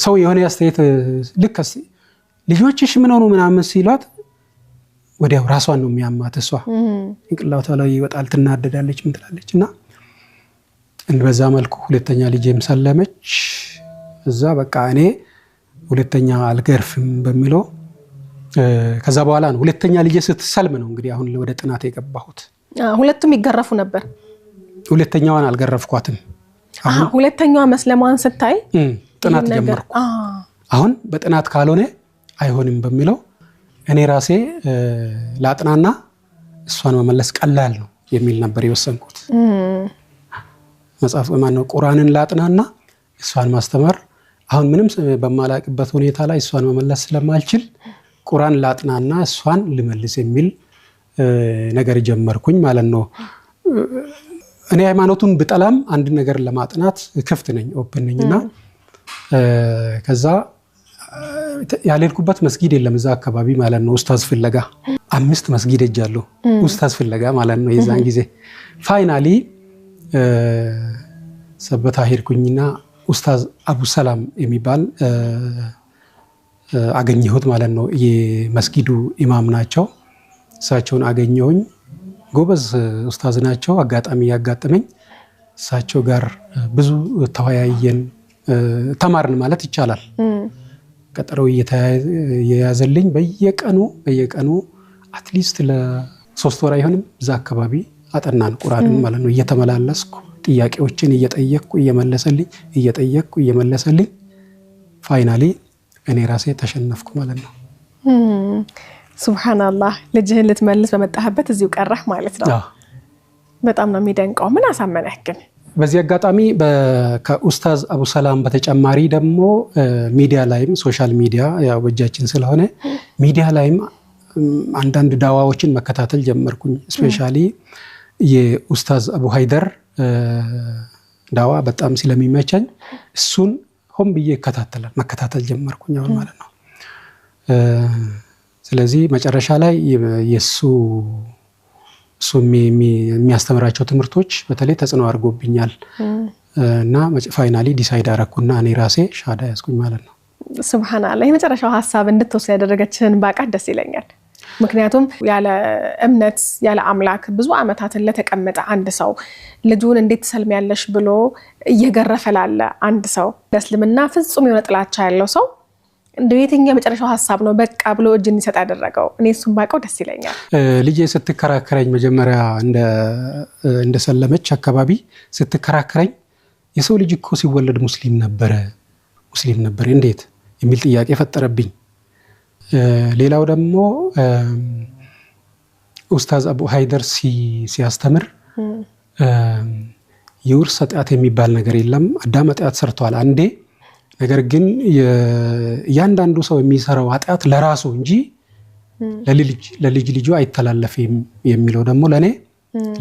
ሰው የሆነ ያስተያየት ልክ ልጆችሽ ምን ሆኑ ምናምን ሲሏት ወዲያው ራሷን ነው የሚያማት እሷ እንቅላቷ ላይ ይወጣል ትናደዳለች ምን ትላለች እና በዛ መልኩ ሁለተኛ ልጄም ሰለመች እዛ በቃ እኔ ሁለተኛ አልገርፍም በሚለው ከዛ በኋላ ነው ሁለተኛ ልጄ ስትሰልም ነው እንግዲህ አሁን ወደ ጥናት የገባሁት ሁለቱም ይገረፉ ነበር ሁለተኛዋን አልገረፍኳትም ሁለተኛዋ መስለማን ስታይ ጥናት ጀመርኩ አሁን በጥናት ካልሆነ አይሆንም በሚለው እኔ ራሴ ላጥናና እሷን መመለስ ቀላል ነው የሚል ነበር የወሰንኩት መጽሐፍ ማነው ቁርአንን ላጥናና እሷን ማስተማር አሁን ምንም በማላቅበት ሁኔታ ላይ እሷን መመለስ ስለማልችል ቁርአን ላጥናና እሷን ልመልስ የሚል ነገር ጀመርኩኝ ማለት ነው እኔ ሃይማኖቱን ብጠላም አንድ ነገር ለማጥናት ክፍት ነኝ ኦፕን ነኝና ከዛ ያለልኩበት መስጊድ የለም እዛ አካባቢ ማለት ነው ኡስታዝ ፍለጋ 5 መስጊድ ሄጃለሁ ኡስታዝ ፍለጋ ማለት ነው የዛን ጊዜ ፋይናሊ ሰበታ ሄድኩኝና ኡስታዝ አቡ ሰላም የሚባል አገኘሁት ማለት ነው የመስጊዱ ኢማም ናቸው እሳቸውን አገኘሁኝ ጎበዝ ኡስታዝ ናቸው አጋጣሚ ያጋጠመኝ እሳቸው ጋር ብዙ ተወያየን ተማርን ማለት ይቻላል ቀጠሮ እየያዘልኝ በየቀኑ አትሊስት ለ3 ወር አይሆንም እዛ አካባቢ አጠናን ቁርአንን ማለት ነው እየተመላለስኩ ጥያቄዎችን እየጠየቅኩ እየመለሰልኝ ፋይናሊ እኔ ራሴ ተሸነፍኩ ማለት ነው ሱብሃንአላህ ልጅህን ልትመልስ በመጣህበት እዚሁ ቀረህ ማለት ነው በጣም ነው የሚደንቀው ምን አሳመነህ ግን በዚህ አጋጣሚ ከኡስታዝ አቡ ሰላም በተጨማሪ ደግሞ ሚዲያ ላይም ሶሻል ሚዲያ ያው በእጃችን ስለሆነ ሚዲያ ላይም አንዳንድ ዳዋዎችን መከታተል ጀመርኩኝ ስፔሻሊ የኡስታዝ አቡ ሃይደር ዳዋ በጣም ስለሚመቸኝ እሱን ሆም ብዬ መከታተል ጀመርኩኝ አሁን ማለት ነው ስለዚህ መጨረሻ ላይ የሱ የሚያስተምራቸው ትምህርቶች በተለይ ተጽዕኖ አድርጎብኛል እና ፋይናሊ ዲሳይድ አደረኩና እኔ ራሴ ሻዳ ያዝኩኝ ማለት ነው ሱብሃንአላህ የመጨረሻው ሐሳብ እንድትወስድ ያደረገችን ባቃት ደስ ይለኛል ምክንያቱም ያለ እምነት ያለ አምላክ ብዙ አመታትን ለተቀመጠ አንድ ሰው ልጁን እንዴት ተሰልሚያለሽ ብሎ እየገረፈላለ አንድ ሰው ለእስልምና ፍጹም የሆነ ጥላቻ ያለው ሰው እንደው የትኛው መጨረሻው ሐሳብ ነው በቃ ብሎ እጅ እንዲሰጥ ያደረገው እኔ እሱን ባቀው ደስ ይለኛል ልጄ ስትከራከረኝ መጀመሪያ እንደ ሰለመች አካባቢ ስትከራከረኝ የሰው ልጅ እኮ ሲወለድ ሙስሊም ነበር እንዴት የሚል ጥያቄ ፈጠረብኝ ሌላው ደግሞ ኡስታዝ አቡ ሃይደር ሲያስተምር የውርስ ኃጢአት የሚባል ነገር የለም አዳም ኃጢአት ሰርቷል አንዴ ነገር ግን ያንዳንዱ ሰው የሚሰራው ኃጢአት ለራሱ እንጂ ለልጅ ልጁ አይተላለፍም የሚለው ደግሞ ለኔ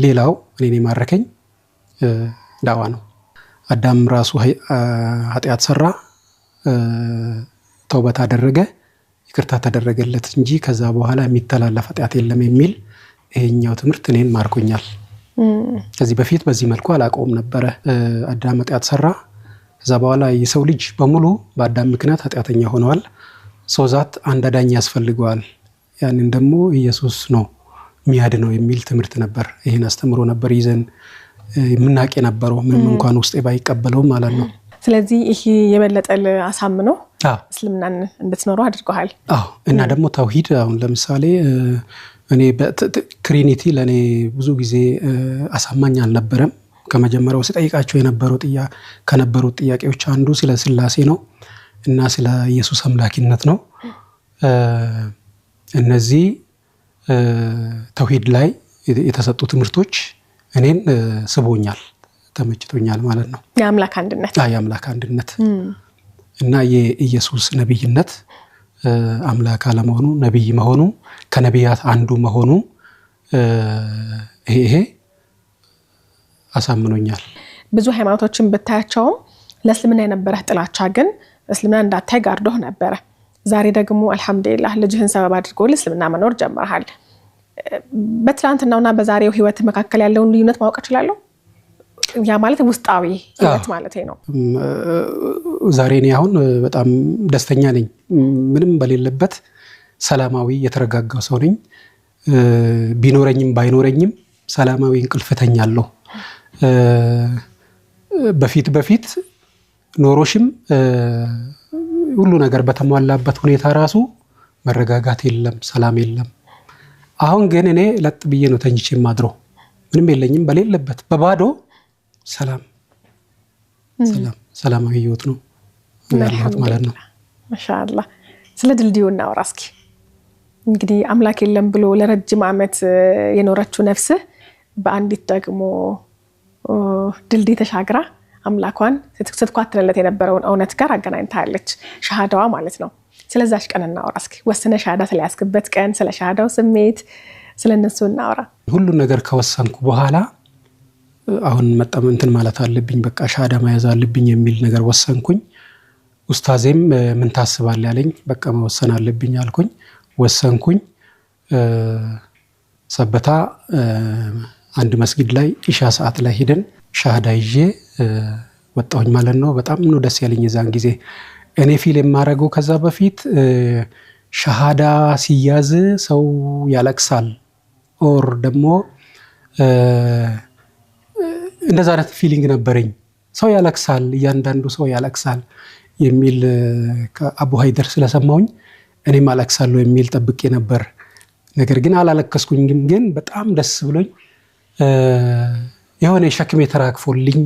ሌላው እኔ ማረከኝ ዳዋ ነው አዳም ራሱ ኃጢአት ሰራ ተውበት አደረገ ይቅርታ ተደረገለት እንጂ ከዛ በኋላ የሚተላለፍ ኃጢአት የለም የሚል ይሄኛው ትምህርት እኔን ማርኮኛል ከዚህ በፊት በዚህ መልኩ አላቀውም ነበር አዳም ኃጢአት ሰራ ከዛ በኋላ የሰው ልጅ በሙሉ በአዳም ምክንያት ኃጢአተኛ ሆነዋል ሶዛት አንድ አዳኝ ያስፈልገዋል ያንን ደግሞ ኢየሱስ ነው የሚያድነው የሚል ትምህርት ነበር ይሄን አስተምሮ ነበር ይዘን ምናቄ ነበረው ምንም እንኳን ውስጤ ባይቀበለው ማለት ነው ስለዚህ ይሄ የበለጠል አሳምኖ እስልምናን እንድትኖሩ አድርጓል እና ደግሞ ተውሂድ አሁን ለምሳሌ እኔ ትሪኒቲ ለኔ ብዙ ጊዜ አሳማኝ አልነበረም ከመጀመሪያው ሲጠይቃቸው ከነበሩ ጥያቄዎች አንዱ ስለ ስላሴ ነው እና ስለ ኢየሱስ አምላኪነት ነው እነዚህ ተውሂድ ላይ የተሰጡ ትምህርቶች እኔን ስቦኛል ተመችቶኛል ማለት ነው የአምላክ አንድነት እና የኢየሱስ ነብይነት አምላክ አለመሆኑ ነብይ መሆኑ ከነቢያት አንዱ መሆኑ ይሄ አሳምኖኛል ብዙ ሃይማኖቶችን ብታያቸው ለእስልምና የነበረ ጥላቻ ግን እስልምና እንዳታይ ጋርዶህ ነበር ዛሬ ደግሞ አልহামዱሊላህ ልጅህን ሰበብ አድርጎ ለእስልምና መኖር ጀምረሃል በትላንትናውና በዛሬው ህይወት መካከል ያለውን ልዩነት ማወቅ ይችላልው ያ ማለት ውስጣዊ ህይወት ማለት ነው ዛሬ እኔ አሁን በጣም ደስተኛ ነኝ ምንም በሌለበት ሰላማዊ የተረጋጋው ሰው ነኝ ቢኖረኝም ባይኖረኝም ሰላማዊ እንቅልፍ ተኛለሁ በፊት ኖሮሽም ሁሉ ነገር በተሟላበት ሁኔታ ራሱ መረጋጋት የለም ሰላም የለም አሁን ግን እኔ ለጥ ብዬ ነው ተኝቼ ማድረው ምንም የለኝም በሌለበት በባዶ ሰላማዊ ህይወት ነው ያለሁት ማለት ነው ማሻአላህ ስለ ድልድዩ እናውራ እስኪ እንግዲህ አምላክ የለም ብሎ ለረጅም ዓመት የኖረችው ነፍስ በአንዲት ደግሞ ድልድይ ተሻግራ አምላኳን ስትኳትለለት የነበረውን እውነት ጋር አገናኝታለች ሻሃዳዋ ማለት ነው ስለዛሽ ቀን እናውራ እስኪ ወሰነ ሻሃዳ ስለያስከበት ቀን ስለ ሻሃዳው ስሜት ስለነሱ እናውራ ሁሉ ነገር ከወሰንኩ በኋላ አሁን መጣመንትን ማለት አለብኝ በቃ ሻሃዳ መያዝ አለብኝ የሚል ነገር ወሰንኩኝ ኡስታዜም ምን ታስባለህ ያለኝ በቃ መወሰን አለብኝ አልኩኝ ወሰንኩኝ ሰበታ አንድ መስጊድ ላይ ኢሻ ሰዓት ላይ ሄደን ሻሃዳ ይዤ ወጣሁኝ ማለት ነው በጣም ነው ደስ ያለኝ የዛን ጊዜ እኔ ፊልም ማረገው ከዛ በፊት ሻሃዳ ሲያዝ ሰው ያለቅሳል ኦር ደግሞ እንደዛ አይነት ፊሊንግ ነበረኝ ሰው ያለቅሳል እያንዳንዱ ሰው ያለቅሳል የሚል ከአቡ ሃይደር ስለሰማሁኝ እኔም አለቅሳለሁ የሚል ጠብቄ ነበር ነገር ግን አላለቀስኩኝ ግን በጣም ደስ ብሎኝ የሆነ ሸክሜ ተራክፎልኝ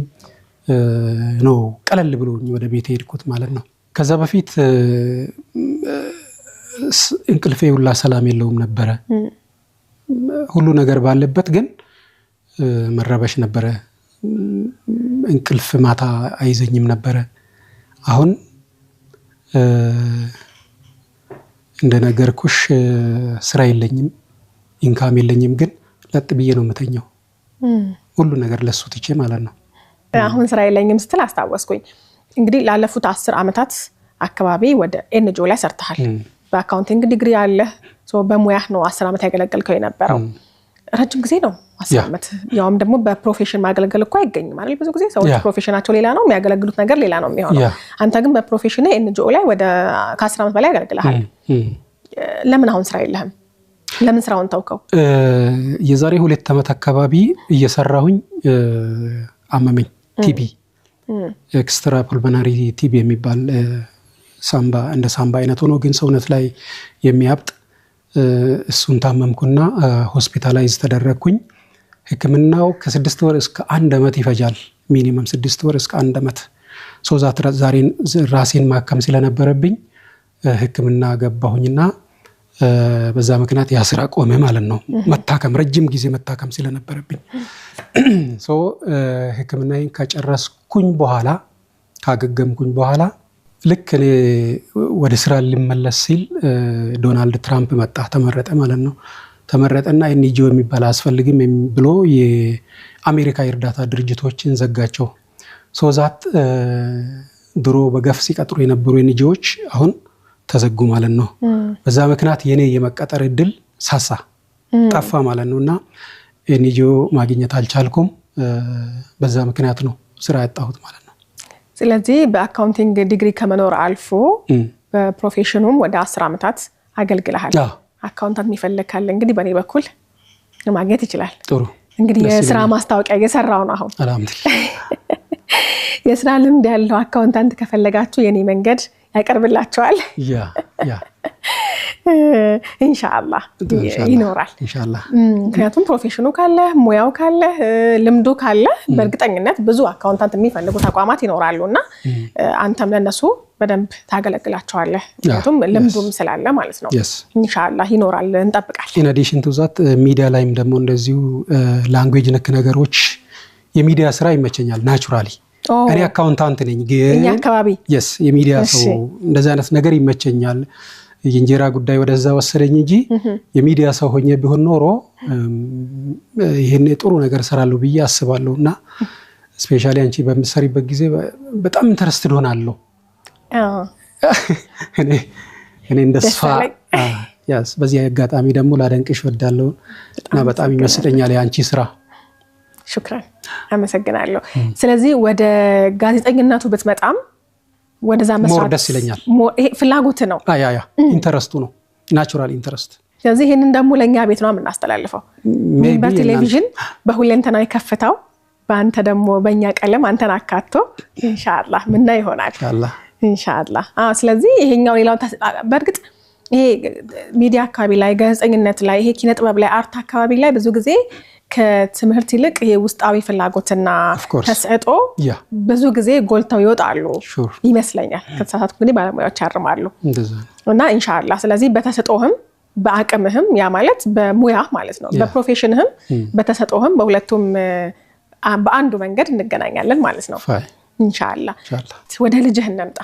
ነው ቀለል ብሎኝ ወደ ቤት ሄድኩት ማለት ነው ከዛ በፊት እንቅልፌ ሁላ ሰላም የለውም ነበር ሁሉ ነገር ባለበት ግን መረበሽ ነበር እንቅልፍ ማታ አይዘኝም ነበር አሁን እንደነገርኩሽ ስራ የለኝም ኢንካም የለኝም ግን ለጥ ብዬ ነው መተኛው ሁሉ ነገር ለሱ ትቼ ማለት ነው አሁን ስራ የለኝም ስትል አስተዋወስኩኝ እንግዲህ ላለፉት 10 አመታት አካባቢ ወደ ኤንጂኦ ላይ ሰርተሃል በአካውንቲንግ ዲግሪ አለ በሙያህ ነው 10 አመት ያገለገልከው የነበረው ረጅም ጊዜ ነው 10 አመት ያውም ደግሞ በፕሮፌሽን ማገልገል እኮ አይገኝም ማለት ብዙ ጊዜ ሰዎች ፕሮፌሽናቸው ሌላ ነው የሚያገለግሉት ነገር ሌላ ነው የሚሆነው አንተ ግን በፕሮፌሽን ኤንጂኦ ላይ ወደ ከ10 አመት በላይ ያገለግልሃል ለምን አሁን ስራ የለህም ለምን ስራውን ተውከው የዛሬ 2 አመት አካባቢ እየሰራሁኝ አመመኝ ቲቢ ኤክስትራ ፑልሞናሪ ቲቢ የሚባል ሳምባ እንደ ሳምባ አይነት ሆኖ ግን ሰውነት ላይ የሚያብጥ እሱን ታመምኩና ሆስፒታላይዝ ተደረግኩኝ ህክምናው ከ6 ወር እስከ 1 አመት ይፈጃል ሚኒመም 6 ወር እስከ 1 አመት ሶዛት ራሴን ማከም ስለነበረብኝ ህክምና ገባሁኝና በዛ ምክንያት ያስራ ቆመ ማለት ነው መታከም ረጅም ጊዜ መታከም ስለነበረብኝ ህክምናዬን ከጨረስኩኝ በኋላ ካገገምኩኝ በኋላ ልክ እኔ ወደ ስራ ልመለስ ሲል ዶናልድ ትራምፕ መጣ ተመረጠ ማለት ነው ተመረጠና ኤንጂኦ የሚባል አስፈልግም ብሎ የአሜሪካ የእርዳታ ድርጅቶችን ዘጋቸው ሶዛት ድሮ በገፍ ሲቀጥሩ የነበሩ ኤንጂኦዎች አሁን ተዘጉ ማለት ነው በዛ ምክንያት የኔ የመቀጠር እድል ሳሳ ጠፋ ማለት ነውና ኤንጂኦ ማግኘት አልቻልኩም በዛ ምክንያት ነው ስራ ያጣሁት ማለት ነው ስለዚህ በአካውንቲንግ ዲግሪ ከመኖር አልፎ በፕሮፌሽኑም ወደ 10 አመታት አገልግለሃል አካውንታንት የሚፈልካል እንግዲህ በኔ በኩል ማግኘት ይችላል ጥሩ እንግዲህ የስራ ማስታወቂያ እየሰራው ነው አሁን አልሐምዱሊላህ የስራ ልምድ ያለው አካውንታንት ከፈለጋችሁ የኔ መንገድ ያቀርብላችኋል ያ ኢንሻአላህ ይኖራል ኢንሻአላህ ምክንያቱም ፕሮፌሽኑ ካለ ሙያው ካለ ልምዱ ካለ በእርግጠኝነት ብዙ አካውንታንት የሚፈልጉ ተቋማት ይኖራሉና አንተም ለነሱ በደንብ ታገለግላቸዋለህ ምክንያቱም ልምዱም ስላለ ማለት ነው ኢንሻአላህ ይኖራል እንጠብቃለን in addition to that ሚዲያ ላይም ደግሞ እንደዚሁ ላንጉዌጅ ነክ ነገሮች የሚዲያ ስራ ይመቸኛል ናቹራሊ እኔ አካውንታንት ነኝ ግን አካባቢ የሚዲያ ሰው እንደዛ አይነት ነገር ይመቸኛል የእንጀራ ጉዳይ ወደዛ ወሰደኝ እንጂ የሚዲያ ሰው ሆኜ ቢሆን ኖሮ ይሄን ጥሩ ነገር ሰራለሁ ብዬ አስባለሁና ስፔሻሊ አንቺ በመሰሪበት ጊዜ በጣም ኢንተረስትድ ሆናለሁ እኔ እንደሷ በዚህ አጋጣሚ ደግሞ ላደንቅሽ ወዳለሁ እና በጣም ይመስለኛል ያንቺ ስራ شكرا አመሰግናለሁ ስለዚህ ወደ ጋዜጠኝነቱ ብትመጣም ወደዛ መስራት ደስ ይለኛል ይሄ ፍላጎት ነው ያ ኢንተረስቱ ነው ናቹራል ኢንተረስት ስለዚህ ይሄንን ደግሞ ለኛ ቤት ነው የምናስተላልፈው በቴሌቪዥን በሁለንተናዊ ከፍታው በአንተ ደግሞ በእኛ ቀለም አንተን አካቶ ኢንሻአላህ ምና ይሆናል ኢንሻአላህ ስለዚህ ይሄኛው ሌላው በርግጥ ይሄ ሚዲያ አካባቢ ላይ ጋዜጠኝነት ላይ ይሄ ኪነ ጥበብ ላይ አርት አካባቢ ላይ ብዙ ጊዜ ከትምህርት ይልቅ ይሄ ውስጣዊ ፍላጎትና ተሰጥኦ ብዙ ጊዜ ጎልተው ይወጣሉ ይመስለኛል ከተሳሳትኩ እንግዲህ ባለሙያዎች ያርማሉ እና ኢንሻአላህ ስለዚህ በተሰጥኦህም በአቅምህም ያ ማለት በሙያ ማለት ነው በፕሮፌሽንህም በተሰጥኦህም በሁለቱም በአንዱ መንገድ እንገናኛለን ማለት ነው ኢንሻአላህ ወደ ልጅህ እንምጣ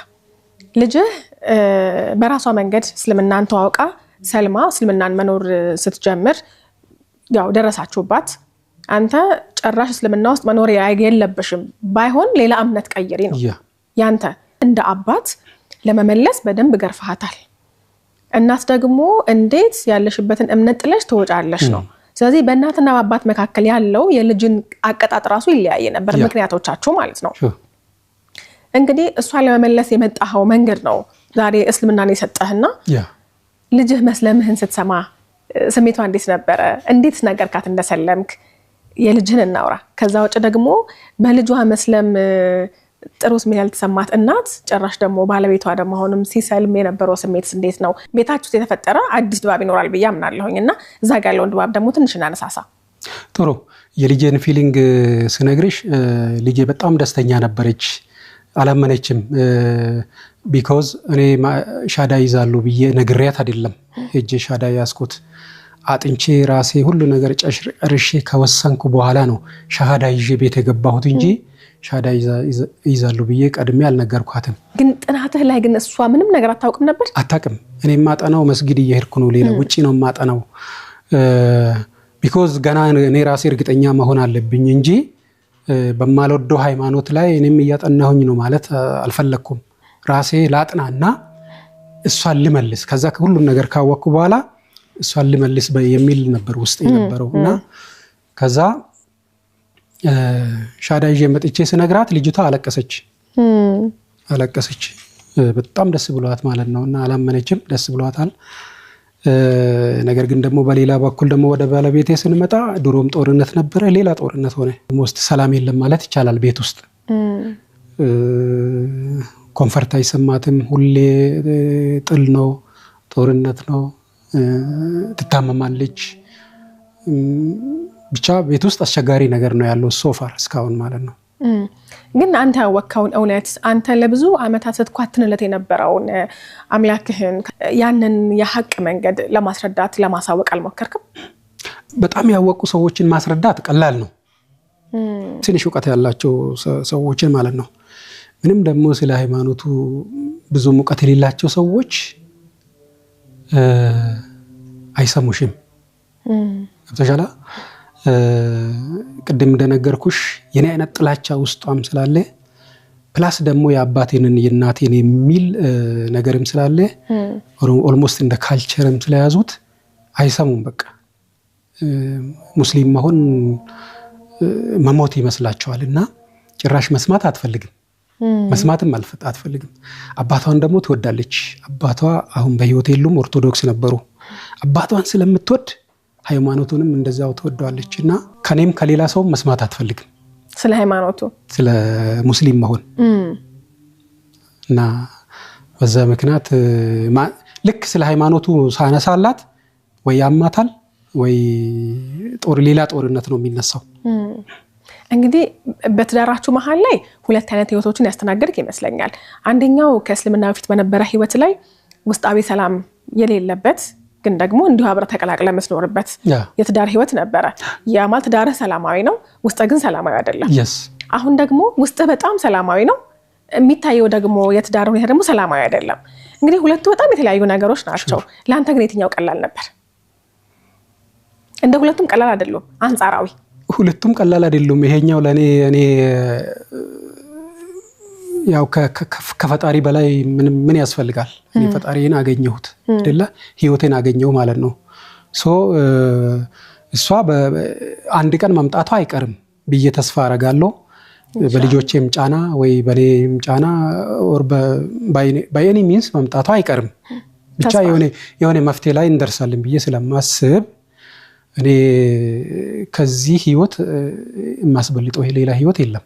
ልጅህ በራሷ መንገድ እስልምናን ተዋውቃ ሰልማ እስልምናን መኖር ስትጀምር ያው ደረሳችሁባት አንተ ጨራሽ እስልምና ውስጥ መኖር የለብሽም ባይሆን ሌላ እምነት ቀይሪ ነው ያንተ እንደ አባት ለመመለስ በደንብ ገርፈሃታል እናት ደግሞ እንዴት ያለሽበትን እምነት ጥለሽ ተወጫለሽ ነው ስለዚህ በእናትና በአባት መካከል ያለው የልጅን አቀጣጥ ራሱ ይለያየ ነበር ምክንያቶቻቸው ማለት ነው እንግዲህ እሷ ለመመለስ የመጣው መንገድ ነው ዛሬ እስልምናን የሰጠህና ልጅህ መስለምህን ስትሰማ ስሜቷ እንዴት ነበረ እንዴት ነገርካት እንደሰለምክ የልጅህን እናውራ ከዛ ወጭ ደግሞ በልጇ መስለም ጥሩ ስሜት ያልተሰማት እናት ጨራሽ ደግሞ ባለቤቷ ደግሞ አሁንም ሲሰልም የነበረው ስሜት እንዴት ነው ቤታችሁ የተፈጠረ አዲስ ድባብ ይኖራል ብዬ አምናለሁኝና እዛ ጋር ያለው ድባብ ደግሞ ትንሽ እናነሳሳ ጥሩ የልጄን ፊሊንግ ስነግርሽ ልጄ በጣም ደስተኛ ነበረች አላመነችም ቢኮዝ እኔ ሻዳ ይዛሉ ብዬ ነግሬያት አይደለም እጄ ሻዳ ያስኩት አጥንቼ ራሴ ሁሉ ነገር ጨርሼ ከወሰንኩ በኋላ ነው ሻሃዳ ይዤ ቤት የገባሁት እንጂ ሻዳ ይዛሉ ብዬ ቀድሜ አልነገርኳትም ግን ጥናትህ ላይ ግን እሷ ምንም ነገር አታውቅም ነበር አታውቅም እኔ ማጠናው መስጊድ እየሄድኩ ነው ሌላ ውጪ ነው ማጠናው ቢኮዝ ገና እኔ ራሴ እርግጠኛ መሆን አለብኝ እንጂ በማልወደው ሃይማኖት ላይ እኔም እያጠናሁኝ ነው ማለት አልፈለኩም ራሴ ላጥናና እሷን ልመልስ ከዛ ሁሉ ነገር ካወቅኩ በኋላ እሷን ልመልስ የሚል ነበር ውስጥ የነበረውና ከዛ ሻዳ ይዤ መጥቼ ስነግራት ልጅቷ አለቀሰች በጣም ደስ ብሏት ማለት ነውና አላመነችም ደስ ብሏታል ነገር ግን ደግሞ በሌላ በኩል ደግሞ ወደ ባለቤቴ ስንመጣ ድሮም ጦርነት ነበረ ሌላ ጦርነት ሆነ ሞስት ሰላም የለም ማለት ይቻላል ቤት ውስጥ ኮንፈርት አይሰማትም ሁሌ ጥል ነው ጦርነት ነው ትታመማለች ብቻ ቤት ውስጥ አስቸጋሪ ነገር ነው ያለው ሶፋር እስካሁን ማለት ነው ግን አንተ ያወቅከውን እውነት አንተ ለብዙ አመታት ስትኳትንለት የነበረውን አምላክህን ያንን የሐቅ መንገድ ለማስረዳት ለማሳወቅ አልሞከርክም በጣም ያወቁ ሰዎችን ማስረዳት ቀላል ነው ትንሽ ዕውቀት ያላቸው ሰዎችን ማለት ነው ምንም ደግሞ ስለ ሃይማኖቱ ብዙ ዕውቀት የሌላቸው ሰዎች አይሰሙሽም ተሻላ ቅድም እንደነገርኩሽ የኔ አይነት ጥላቻ ውስጧም ስላለ ፕላስ ደግሞ የአባቴንን የእናቴን የሚል ነገርም ስላለ ኦልሞስት እንደ ካልቸርም ስለያዙት አይሰሙም በቃ ሙስሊም መሆን መሞት ይመስላቸዋልና ጭራሽ መስማት አትፈልግም መስማትም አትፈልግም አባቷን ደግሞ ትወዳለች አባቷ አሁን በህይወት የሉም ኦርቶዶክስ ነበሩ አባቷን ስለምትወድ ሃይማኖቱንም እንደዛው ትወዳለችና ከኔም ከሌላ ሰው መስማት አትፈልግም ስለ ሃይማኖቱ ስለ ሙስሊም መሆን እና በዛ ምክንያት ልክ ስለ ሃይማኖቱ ሳነሳላት ወይ ያማታል ወይ ሌላ ጦርነት ነው የሚነሳው እንግዲህ በትዳራችሁ መሃል ላይ ሁለት አይነት ህይወቶችን ያስተናገድክ ይመስለኛል አንደኛው ከእስልምና በፊት በነበረ ህይወት ላይ ውስጣዊ ሰላም የሌለበት ግን ደግሞ እንዲሁ አብረ ተቀላቅለ መስኖርበት የትዳር ህይወት ነበረ ያ ማለት ትዳር ሰላማዊ ነው ውስጥ ግን ሰላማዊ አይደለም አሁን ደግሞ ውስጥ በጣም ሰላማዊ ነው የሚታየው ደግሞ የትዳር ሁኔታ ደግሞ ሰላማዊ አይደለም እንግዲህ ሁለቱ በጣም የተለያዩ ነገሮች ናቸው ለአንተ ግን የትኛው ቀላል ነበር እንደ ሁለቱም ቀላል አይደሉም አንጻራዊ ሁለቱም ቀላል አይደሉም ይሄኛው ለኔ እኔ ያው ከፈጣሪ በላይ ምን ያስፈልጋል እኔ ፈጣሪን አገኘሁት አይደለ ህይወቴን አገኘው ማለት ነው ሶ እሷ በአንድ ቀን መምጣቷ አይቀርም ብዬ ተስፋ አረጋለሁ በልጆቼም ጫና ወይ በኔም ጫና ኦር ባይ ኤኒ ሚንስ መምጣቷ አይቀርም ብቻ የሆነ መፍትሄ ላይ እንደርሳለን ብዬ ስለማስብ እኔ ከዚህ ህይወት የማስበልጠው ሌላ ህይወት የለም።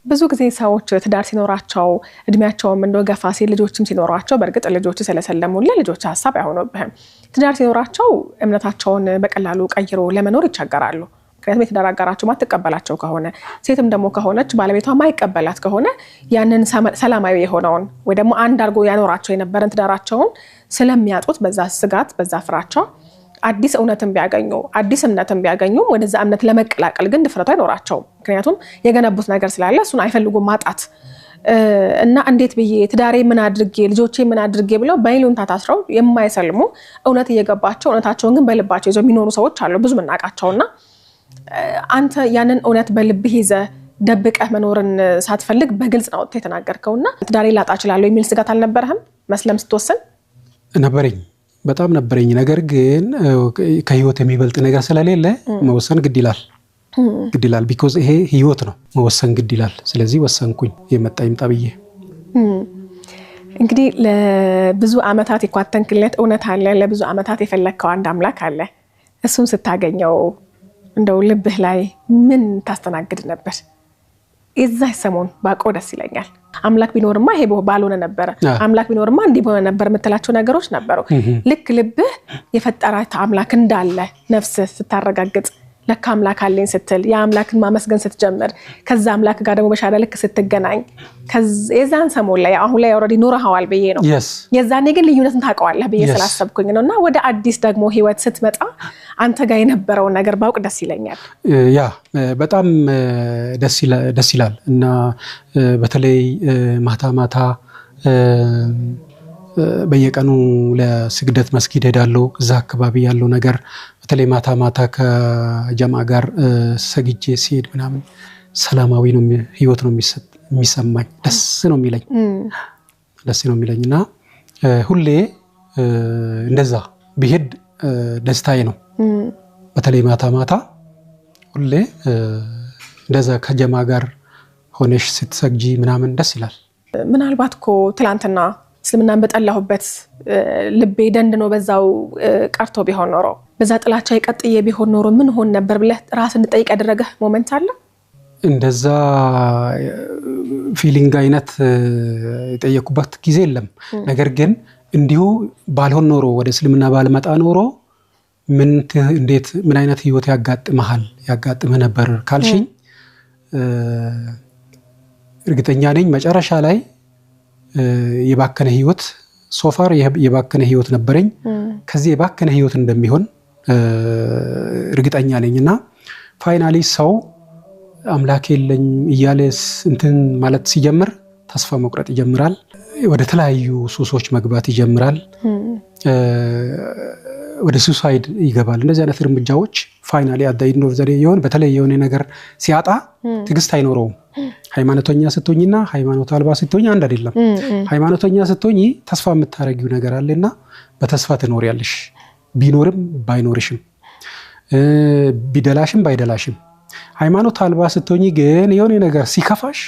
ብዙ ጊዜ ሰዎች ትዳር ሲኖራቸው እድሜያቸውም እንደው ገፋ ሲል ልጆችም ሲኖራቸው በእርግጥ ልጆች ስለሰለሙልህ ልጆች ሐሳብ አይሆኑብህም። ትዳር ሲኖራቸው እምነታቸውን በቀላሉ ቀይሮ ለመኖር ይቸገራሉ። ምክንያቱም የትዳር አጋራቸው ማትቀበላቸው ከሆነ ሴትም ደግሞ ከሆነች ባለቤቷ ማይቀበላት ከሆነ ያንን ሰላማዊ የሆነውን ወይ ደግሞ አንድ አርጎ ያኖራቸው የነበረን ትዳራቸውን ስለሚያጡት በዛ ስጋት በዛ ፍራቻ አዲስ እውነትን ቢያገኙ አዲስ እምነትን ቢያገኙ ወደዛ እምነት ለመቀላቀል ግን ድፍረቱ አይኖራቸውም። ምክንያቱም የገነቡት ነገር ስላለ እሱን አይፈልጉም ማጣት እና እንዴት ብዬ ትዳሬ ምን አድርጌ ልጆቼ ምን አድርጌ ብለው በይሉንታ ታስረው የማይሰልሙ እውነት እየገባቸው እውነታቸውን ግን በልባቸው ይዘው የሚኖሩ ሰዎች አሉ ብዙ ምናቃቸውና አንተ ያንን እውነት በልብህ ይዘህ ደብቀህ መኖርን ሳትፈልግ በግልጽ ነው የተናገርከውና ትዳሬ ላጣ እችላለሁ የሚል ስጋት አልነበረህም መስለም ስትወስን? ነበረኝ፣ በጣም ነበረኝ። ነገር ግን ከህይወት የሚበልጥ ነገር ስለሌለ መወሰን ግድ ይላል ቢኮዝ ይሄ ህይወት ነው፣ መወሰን ግድ ይላል። ስለዚህ ወሰንኩኝ የመጣ ይምጣ ብዬ። እንግዲህ ለብዙ አመታት የኳተንክለት እውነት አለ፣ ለብዙ አመታት የፈለከው አንድ አምላክ አለ። እሱን ስታገኘው እንደው ልብህ ላይ ምን ታስተናግድ ነበር? የዛይ ሰሞን ባቆ ደስ ይለኛል። አምላክ ቢኖርማ ይሄ ባልሆነ ነበር፣ አምላክ ቢኖርማ እንዲህ በሆነ ነበር የምትላቸው ነገሮች ነበሩ። ልክ ልብህ የፈጠራት አምላክ እንዳለ ነፍስህ ስታረጋግጥ ለካ አምላክ አለኝ ስትል የአምላክን ማመስገን ስትጀምር ከዛ አምላክ ጋር ደግሞ በሻለ ልክ ስትገናኝ የዛን ሰሞን ላይ አሁን ላይ ኦሬዲ ኑረሃዋል ብዬ ነው። የዛኔ ግን ልዩነትን ታውቀዋለህ ብዬ ስላሰብኩኝ ነውና ወደ አዲስ ደግሞ ህይወት ስትመጣ አንተ ጋር የነበረው ነገር ባውቅ ደስ ይለኛል። ያ በጣም ደስ ይላል እና በተለይ ማታ በየቀኑ ለስግደት መስጊድ ሄዳለሁ። እዛ አካባቢ ያለው ነገር በተለይ ማታ ከጀማ ጋር ሰግጄ ሲሄድ ምናምን ሰላማዊ ነው ህይወት ነው የሚሰማኝ። ደስ ነው የሚለኝና ሁሌ እንደዛ ቢሄድ ደስታዬ ነው። በተለይ ማታ ሁሌ እንደዛ ከጀማ ጋር ሆነሽ ስትሰግጂ ምናምን ደስ ይላል። ምናልባት እኮ ትላንትና እስልምናን በጠላሁበት ልቤ ደንድኖ በዛው ቀርቶ ቢሆን ኖሮ በዛ ጥላቻ ይቀጥዬ ቢሆን ኖሮ ምን ሆን ነበር ብለህ ራስን እንድጠይቅ ያደረገህ ሞመንት አለ? እንደዛ ፊሊንግ አይነት የጠየቁበት ጊዜ የለም። ነገር ግን እንዲሁ ባልሆን ኖሮ ወደ እስልምና ባልመጣ ኖሮ እንዴት ምን አይነት ህይወት ያጋጥምህ ነበር ካልሽኝ እርግጠኛ ነኝ መጨረሻ ላይ የባከነ ህይወት ሶፋር የባከነ ህይወት ነበረኝ። ከዚህ የባከነ ህይወት እንደሚሆን እርግጠኛ ነኝና ፋይናሊ ሰው አምላክ የለኝ እያለ እንትን ማለት ሲጀምር ተስፋ መቁረጥ ይጀምራል። ወደ ተለያዩ ሱሶች መግባት ይጀምራል። ወደ ሱሳይድ ይገባል። እንደዚህ አይነት እርምጃዎች ፋይናሊ አዳይድ ነው ዘዴ ይሆን በተለይ የሆነ ነገር ሲያጣ ትግስት አይኖረውም። ሃይማኖተኛ ስትሆኝና ሃይማኖት አልባ ስትሆኝ አንድ አይደለም። ሃይማኖተኛ ስትሆኝ ተስፋ የምታረጊው ነገር አለና በተስፋ ትኖሪያለሽ፣ ቢኖርም ባይኖርሽም ቢደላሽም ባይደላሽም። ሃይማኖት አልባ ስትሆኝ ግን የሆነ ነገር ሲከፋሽ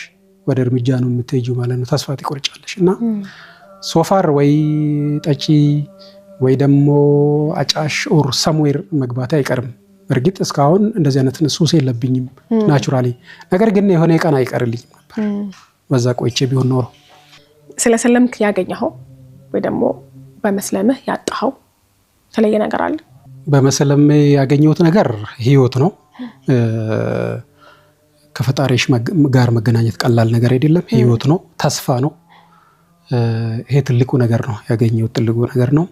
ወደ እርምጃ ነው የምትሄጂው ማለት ነው። ተስፋ ትቆርጫለሽና ሶፋር ወይ ጠጪ ወይ ደግሞ አጫሽ ኦር ሰምዌር መግባት አይቀርም። በርግጥ እስካሁን እንደዚህ አይነት ሱስ የለብኝም ናቹራሊ። ነገር ግን የሆነ ቀን አይቀርልኝም ነበር በዛ ቆይቼ ቢሆን ኖሮ። ስለሰለምክ ያገኘኸው ወይ ደግሞ በመስለምህ ያጣኸው ተለየ ነገር አለ? በመስለም ያገኘሁት ነገር ህይወት ነው። ከፈጣሪሽ ጋር መገናኘት ቀላል ነገር አይደለም። ህይወት ነው፣ ተስፋ ነው። ይሄ ትልቁ ነገር ነው ያገኘሁት፣ ትልቁ ነገር ነው።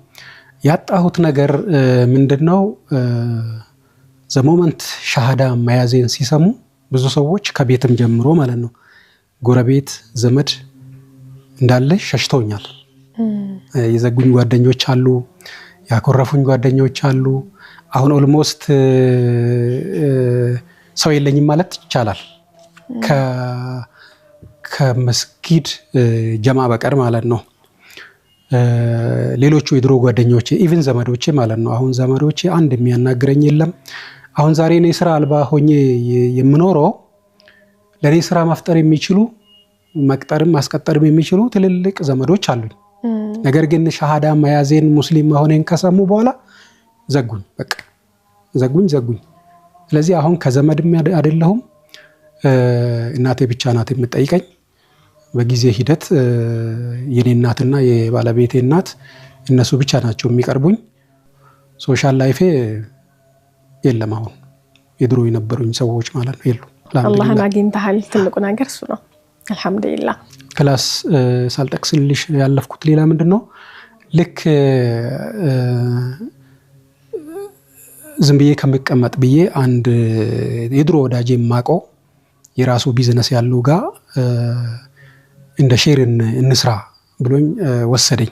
ያጣሁት ነገር ምንድነው? ዘሞመንት ሻሃዳ መያዜን ሲሰሙ ብዙ ሰዎች ከቤትም ጀምሮ ማለት ነው ጎረቤት ዘመድ እንዳለ ሸሽተውኛል። የዘጉኝ ጓደኞች አሉ፣ ያኮረፉኝ ጓደኞች አሉ። አሁን ኦልሞስት ሰው የለኝም ማለት ይቻላል ከመስጊድ ጀማ በቀር ማለት ነው። ሌሎቹ የድሮ ጓደኞቼ ኢቭን ዘመዶቼ ማለት ነው። አሁን ዘመዶቼ አንድ የሚያናግረኝ የለም። አሁን ዛሬ እኔ ስራ አልባ ሆኜ የምኖረው ለኔ ስራ መፍጠር የሚችሉ መቅጠርም ማስቀጠርም የሚችሉ ትልልቅ ዘመዶች አሉኝ። ነገር ግን ሻሃዳ መያዜን ሙስሊም መሆኔን ከሰሙ በኋላ ዘጉኝ። በቃ ዘጉኝ። ስለዚህ አሁን ከዘመድም አይደለሁም። እናቴ ብቻ ናት የምትጠይቀኝ። በጊዜ ሂደት የኔ እናትና የባለቤቴ እናት እነሱ ብቻ ናቸው የሚቀርቡኝ። ሶሻል ላይፌ የለም አሁን የድሮ የነበሩኝ ሰዎች ማለት ነው የሉ። አላህን አግኝተሃል። ትልቁ ነገር እሱ ነው። አልহামዱሊላህ። ክላስ ሳልጠቅስልሽ ያለፍኩት ሌላ ምንድነው ልክ ዝም ብዬ ከመቀመጥ ብዬ አንድ የድሮ ወዳጄ ማቀው የራሱ ቢዝነስ ያለው ጋር እንደ ሼር እንስራ ብሎኝ ወሰደኝ።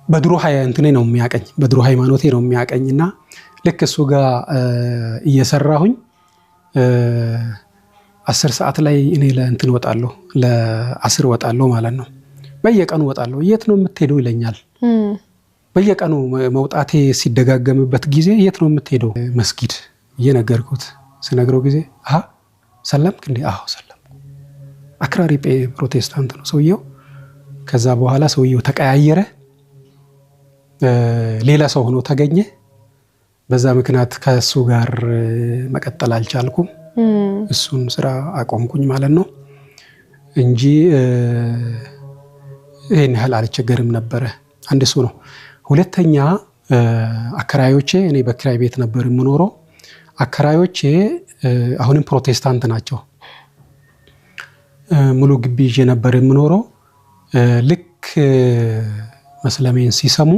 በድሮ እንትኔ ነው የሚያቀኝ፣ በድሮ ሃይማኖቴ ነው የሚያቀኝና ልክ እሱ ጋር እየሰራሁኝ 10 ሰዓት ላይ እኔ ለእንትን ወጣለሁ፣ ለ10 ወጣለሁ ማለት ነው። በየቀኑ ወጣለሁ። የት ነው የምትሄደው ይለኛል። በየቀኑ መውጣቴ ሲደጋገምበት ጊዜ የት ነው የምትሄደው? መስጊድ እየነገርኩት ስነግረው ጊዜ ሰለምክ እንዴ? አዎ ሰለምኩ። አክራሪ ፕሮቴስታንት ነው ሰውየው። ከዛ በኋላ ሰውየው ተቀያየረ፣ ሌላ ሰው ሆኖ ተገኘ። በዛ ምክንያት ከሱ ጋር መቀጠል አልቻልኩም። እሱን ስራ አቆምኩኝ ማለት ነው እንጂ ይሄን ያህል አልቸገርም ነበረ። አንድ እሱ ነው። ሁለተኛ አከራዮቼ፣ እኔ በክራይ ቤት ነበር የምኖረው። አከራዮቼ አሁንም ፕሮቴስታንት ናቸው። ሙሉ ግቢ ይዤ ነበር የምኖረው። ልክ መስለሜን ሲሰሙ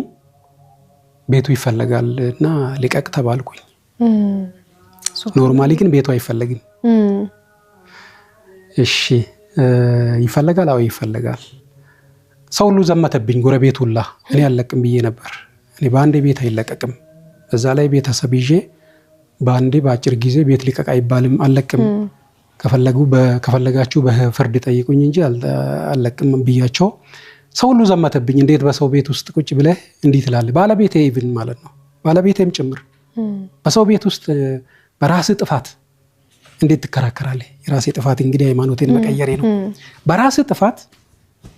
ቤቱ ይፈልጋል እና ሊቀቅ ተባልኩኝ። ኖርማሊ ግን ቤቱ አይፈልግም። እሺ ይፈልጋል? አዎ ይፈልጋል። ሰው ሁሉ ዘመተብኝ፣ ጎረቤት ሁላ። እኔ አለቅም ብዬ ነበር። እኔ በአንዴ ቤት አይለቀቅም። በዛ ላይ ቤተሰብ ይዤ በአንዴ በአጭር ጊዜ ቤት ሊቀቅ አይባልም። አለቅም፣ ከፈለጋችሁ በፍርድ ጠይቁኝ እንጂ አለቅም ብያቸው ሰው ሁሉ ዘመተብኝ። እንዴት በሰው ቤት ውስጥ ቁጭ ብለህ እንዲህ ትላለህ? ባለቤቴ ኢቭን ማለት ነው፣ ባለቤቴም ጭምር በሰው ቤት ውስጥ በራስ ጥፋት እንዴት ትከራከራለህ? የራሴ ጥፋት እንግዲህ ሃይማኖቴን መቀየሬ ነው። በራስ ጥፋት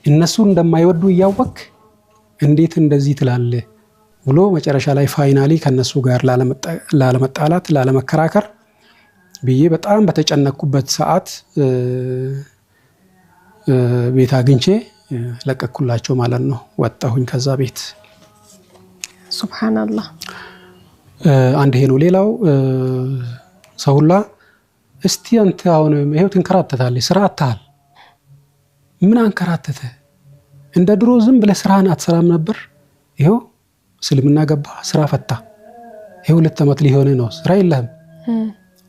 እነሱ እንደማይወዱ እያወቅ እንዴት እንደዚህ ትላለህ ብሎ መጨረሻ ላይ ፋይናሊ ከነሱ ጋር ላለመጣላት ላለመከራከር ብዬ በጣም በተጨነቅኩበት ሰዓት ቤት አግኝቼ ለቀኩላቸው ማለት ነው። ወጣሁኝ ከዛ ቤት። ሱብሃንአላህ። አንድ ይሄ ነው። ሌላው ሰውላ እስቲ አንተ አሁን ይሄው ትንከራተታለህ፣ ስራ አታል። ምን አንከራተተ? እንደ ድሮ ዝም ብለህ ስራህን አትሰራም ነበር? ይሄው እስልምና ገባ፣ ስራ ፈታ። ይሄው 2 ዓመት ሊሆን ነው፣ ስራ የለህም።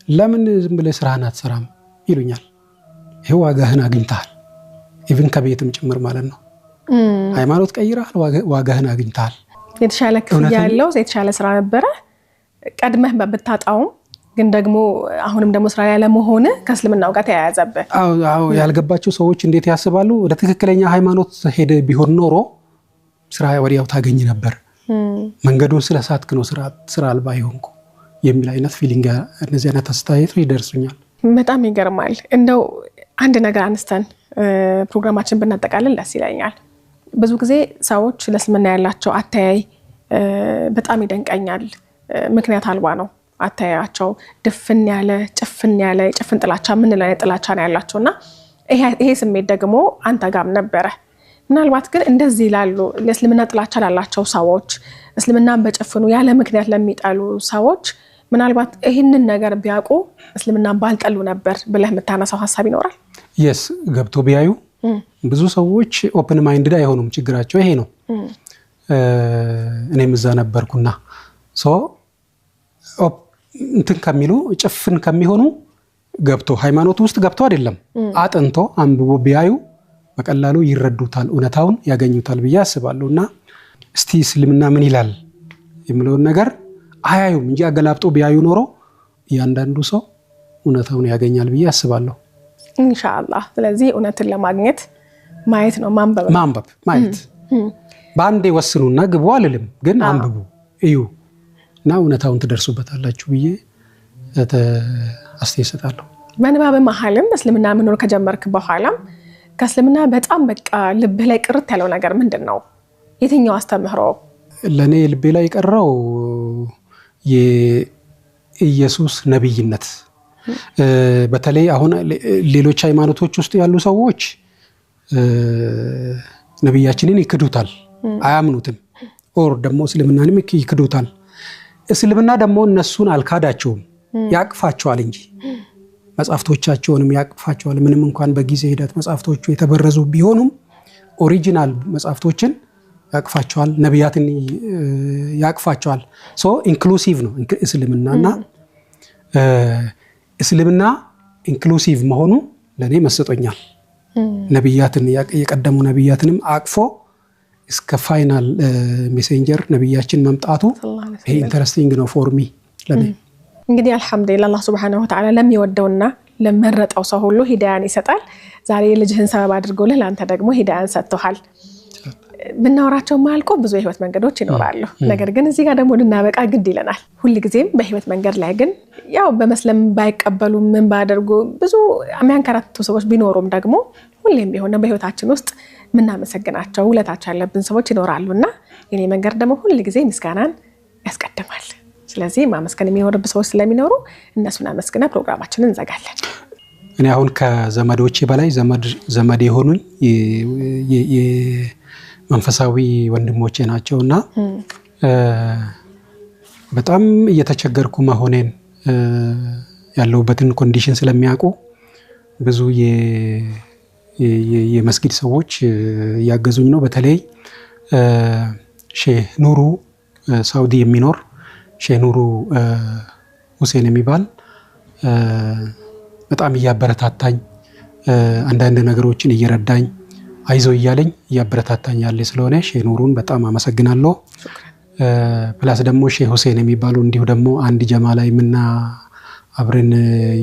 ለምን ዝም ብለህ ስራህን አትሰራም ይሉኛል። ይሄው ዋጋህን አግኝተሃል። ኢቭን ከቤትም ጭምር ማለት ነው። ሃይማኖት ቀይረሃል፣ ዋጋህን አግኝተሃል። የተሻለ ክፍያ ያለው የተሻለ ስራ ነበረ። ቀድመህ ብታጣውም ግን ደግሞ አሁንም ደግሞ ስራ ያለ መሆን ከእስልምናው ጋር ተያያዘበት። አዎ ያልገባቸው ሰዎች እንዴት ያስባሉ? ወደ ትክክለኛ ሃይማኖት ሄደ ቢሆን ኖሮ ስራ ወዲያው ታገኝ ነበር። መንገዱን ስለሳትክ ነው ስራ አልባ ይሆንኩ የሚል አይነት ፊሊንግ፣ እነዚህ አይነት አስተያየቶች ይደርሱኛል። በጣም ይገርማል። እንደው አንድ ነገር አንስተን ፕሮግራማችን ብናጠቃልል ደስ ይለኛል። ብዙ ጊዜ ሰዎች ለእስልምና ያላቸው አተያይ በጣም ይደንቀኛል። ምክንያት አልባ ነው አተያያቸው። ድፍን ያለ ጭፍን ጥላቻ ምንለው ጥላቻ ነው ያላቸውና ይሄ ስሜት ደግሞ አንተ ጋርም ነበረ። ምናልባት ግን እንደዚህ ላሉ ለእስልምና ጥላቻ ላላቸው ሰዎች፣ እስልምናን በጭፍኑ ያለ ምክንያት ለሚጠሉ ሰዎች ምናልባት ይህንን ነገር ቢያውቁ እስልምናን ባልጠሉ ነበር ብለህ የምታነሳው ሐሳብ ይኖራል? የስ ገብቶ ቢያዩ ብዙ ሰዎች ኦፕን ማይንድድ አይሆኑም። ችግራቸው ይሄ ነው። እኔም እዛ ነበርኩና እንትን ከሚሉ ጭፍን ከሚሆኑ ገብቶ ሃይማኖት ውስጥ ገብቶ አይደለም አጥንቶ አንብቦ ቢያዩ በቀላሉ ይረዱታል፣ እውነታውን ያገኙታል ብዬ አስባለሁና እስቲ እስልምና ምን ይላል የሚለውን ነገር አያዩም እንጂ አገላብጦ ቢያዩ ኖሮ እያንዳንዱ ሰው እውነታውን ያገኛል ብዬ አስባለሁ ኢንሻአላህ። ስለዚህ እውነትን ለማግኘት ማየት ነው፣ ማንበብ ማየት። በአንዴ ወስኑና ግቡ አልልም፣ ግን አንብቡ እዩ እና እውነታውን ትደርሱበታላችሁ ብዬ አስተያየት እሰጣለሁ። በንባብ መሐልም እስልምና መኖር ከጀመርክ በኋላም ከእስልምና በጣም በቃ ልብ ላይ ቅርት ያለው ነገር ምንድነው? የትኛው አስተምህሮ ለኔ ልቤ ላይ ቀረው? የኢየሱስ ነብይነት። በተለይ አሁን ሌሎች ሃይማኖቶች ውስጥ ያሉ ሰዎች ነብያችንን ይክዱታል፣ አያምኑትም። ኦር ደግሞ እስልምናንም ይክዱታል። እስልምና ደግሞ እነሱን አልካዳቸውም፣ ያቅፋቸዋል እንጂ መጻፍቶቻቸውንም ያቅፋቸዋል። ምንም እንኳን በጊዜ ሂደት መጻፍቶቹ የተበረዙ ቢሆኑም ኦሪጂናል መጻፍቶችን ያቅፋቸዋል፣ ነብያትን ያቅፋቸዋል። ሶ ኢንክሉሲቭ ነው እስልምናና እስልምና ኢንክሉሲቭ መሆኑ ለኔ መስጦኛል። ነብያትን የቀደሙ ነብያትንም አቅፎ እስከ ፋይናል ሜሴንጀር ነብያችን መምጣቱ ይሄ ኢንተረስቲንግ ነው ፎር ሚ ለኔ። እንግዲህ አልহামዱሊላህ አላህ Subhanahu Wa Ta'ala ለሚወደውና ለመረጠው ሰው ሁሉ ሂዳያን ይሰጣል። ዛሬ ልጅህን ሰበብ አድርጎልህ ላንተ ደግሞ ሂዳያን ሰጥቷል። ብናወራቸው ማልቆ ብዙ የህይወት መንገዶች ይኖራሉ። ነገር ግን እዚህ ጋር ደግሞ ልናበቃ ግድ ይለናል። ሁሉ ጊዜም በህይወት መንገድ ላይ ግን ያው በመስለም ባይቀበሉ ምን ባደርጉ ብዙ የሚያንከራተቱ ሰዎች ቢኖሩም ደግሞ ሁሌም ቢሆን በህይወታችን ውስጥ ምናመሰግናቸው ውለታቸው ያለብን ሰዎች ይኖራሉና የኔ መንገድ ደግሞ ሁሉ ጊዜ ምስጋናን ያስቀድማል። ስለዚህ ማመስገን የሚኖርብን ሰዎች ስለሚኖሩ እነሱን አመስግና ፕሮግራማችንን እንዘጋለን። እኔ አሁን ከዘመዶቼ በላይ ዘመድ የሆኑኝ መንፈሳዊ ወንድሞቼ ናቸውና በጣም እየተቸገርኩ መሆኔን ያለውበትን ኮንዲሽን ስለሚያውቁ ብዙ የመስጊድ ሰዎች ያገዙኝ ነው። በተለይ ሼህ ኑሩ ሳውዲ የሚኖር ሼህ ኑሩ ሁሴን የሚባል በጣም እያበረታታኝ አንዳንድ ነገሮችን እየረዳኝ አይዞ እያለኝ እያበረታታኝ ያለ ስለሆነ ሼህ ኑሩን በጣም አመሰግናለሁ። ፕላስ ደግሞ ሼህ ሁሴን የሚባሉ እንዲሁ ደግሞ አንድ ጀማ ላይ ምና አብረን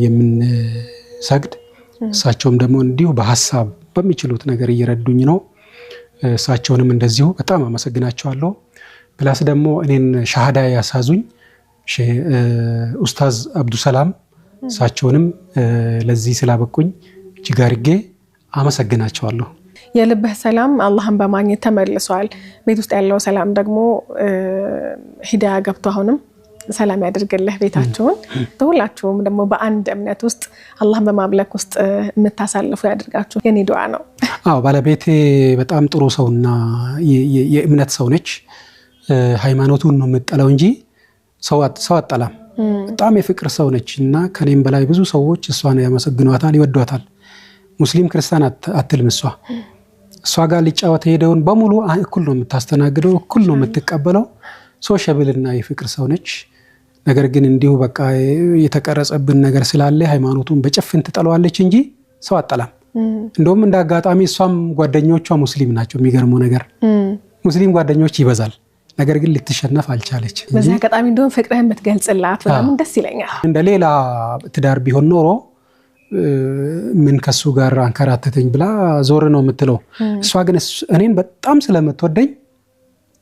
የምንሰግድ እሳቸውም ደግሞ እንዲሁ በሐሳብ በሚችሉት ነገር እየረዱኝ ነው። እሳቸውንም እንደዚሁ በጣም አመሰግናቸዋለሁ። ፕላስ ደግሞ እኔን ሻሃዳ ያሳዙኝ ኡስታዝ አብዱሰላም እሳቸውንም ለዚህ ስላበቁኝ እጅግ አድርጌ አመሰግናቸዋለሁ። የልብህ ሰላም አላህን በማግኘት ተመልሷል። ቤት ውስጥ ያለው ሰላም ደግሞ ሂዳያ ገብቶ አሁንም ሰላም ያድርግልህ ቤታችሁን። ሁላችሁም ደግሞ በአንድ እምነት ውስጥ አላህን በማምለክ ውስጥ የምታሳልፉ ያድርጋችሁ የኔ ዱዓ ነው። አዎ ባለቤቴ በጣም ጥሩ ሰውና የእምነት ሰው ነች። ሃይማኖቱን ነው የምትጠላው እንጂ ሰው አጠላም። በጣም የፍቅር ሰው ነችና ከኔም በላይ ብዙ ሰዎች እሷን ያመሰግኗታል፣ ይወዷታል። ሙስሊም ክርስቲያን አትልም። እሷ ጋር ሊጫወት ሄደውን በሙሉ እኩል ነው የምታስተናግደው፣ እኩል ነው የምትቀበለው። ሶሻብልና የፍቅር ሰው ነች። ነገር ግን እንዲሁ በቃ የተቀረጸብን ነገር ስላለ ሃይማኖቱን በጭፍን ትጠለዋለች እንጂ ሰው አጠላም። እንደውም እንደ አጋጣሚ እሷም ጓደኞቿ ሙስሊም ናቸው። የሚገርመው ነገር ሙስሊም ጓደኞች ይበዛል። ነገር ግን ልትሸነፍ አልቻለች። በዛ አጋጣሚ እንደውም ፍቅርህን ብትገልጽላት በጣም ደስ ይለኛል። እንደ ሌላ ትዳር ቢሆን ኖሮ ምን ከሱ ጋር አንከራተተኝ ብላ ዞር ነው የምትለው። እሷ ግን እኔን በጣም ስለምትወደኝ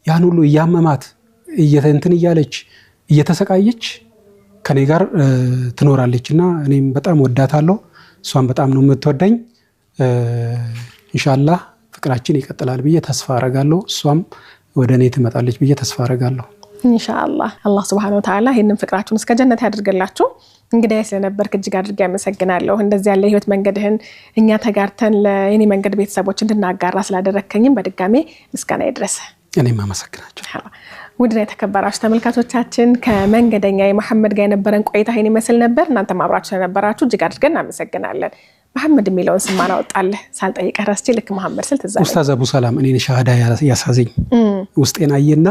ያን ሁሉ እያመማት እየተንትን እያለች እየተሰቃየች ከኔ ጋር ትኖራለችና እኔም በጣም ወዳታለሁ። እሷም በጣም ነው የምትወደኝ። ኢንሻአላህ ፍቅራችን ይቀጥላል ብዬ ተስፋ አረጋለሁ። እሷም ወደኔ ትመጣለች ብዬ ተስፋ አረጋለሁ ኢንሻአላህ። አላህ Subhanahu Wa Ta'ala ይሄንን ፍቅራችሁን እስከ ጀነት ያድርግላችሁ። እንግዲህ ስለነበርክ እጅግ አድርጌ አመሰግናለሁ። እንደዚህ ያለ ህይወት መንገድህን እኛ ተጋርተን ለኔ መንገድ ቤተሰቦች እንድናጋራ ስላደረከኝም በድጋሜ ምስጋና ይድረስ። እኔም አመሰግናለሁ። ውድና የተከበራችሁ ተመልካቾቻችን ከመንገደኛ መሐመድ ጋር የነበረን ቆይታ ይሄን ይመስል ነበር። እናንተም አብራችሁ ስለነበራችሁ እጅግ አድርገን እናመሰግናለን። መሐመድ የሚለውን ስም አወጣለህ ሳልጠይቅህ ረስቼ ልክ መሐመድ ስል ትዝ አለኝ። ኡስታዝ አቡ ሰላም እኔን ሻሃዳ ያሳዘኝ ውስጤን አየና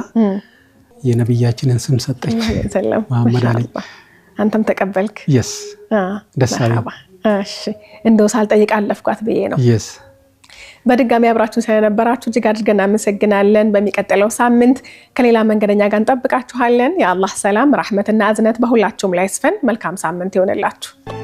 የነብያችንን ስም ሰጠኝ። መሐመድ አሊ አንተም ተቀበልክ? yes ደስ አለኝ። እሺ እንደው ሳልጠይቅ አለፍኳት ብዬ ነው። yes በድጋሚ አብራችሁን ስለነበራችሁ እጅግ አድርገን እናመሰግናለን። በሚቀጥለው ሳምንት ከሌላ መንገደኛ ጋር እንጠብቃችኋለን። የአላህ ሰላም፣ ረህመትና እዝነት በሁላችሁም ላይ ይስፈን። መልካም ሳምንት ይሆንላችሁ።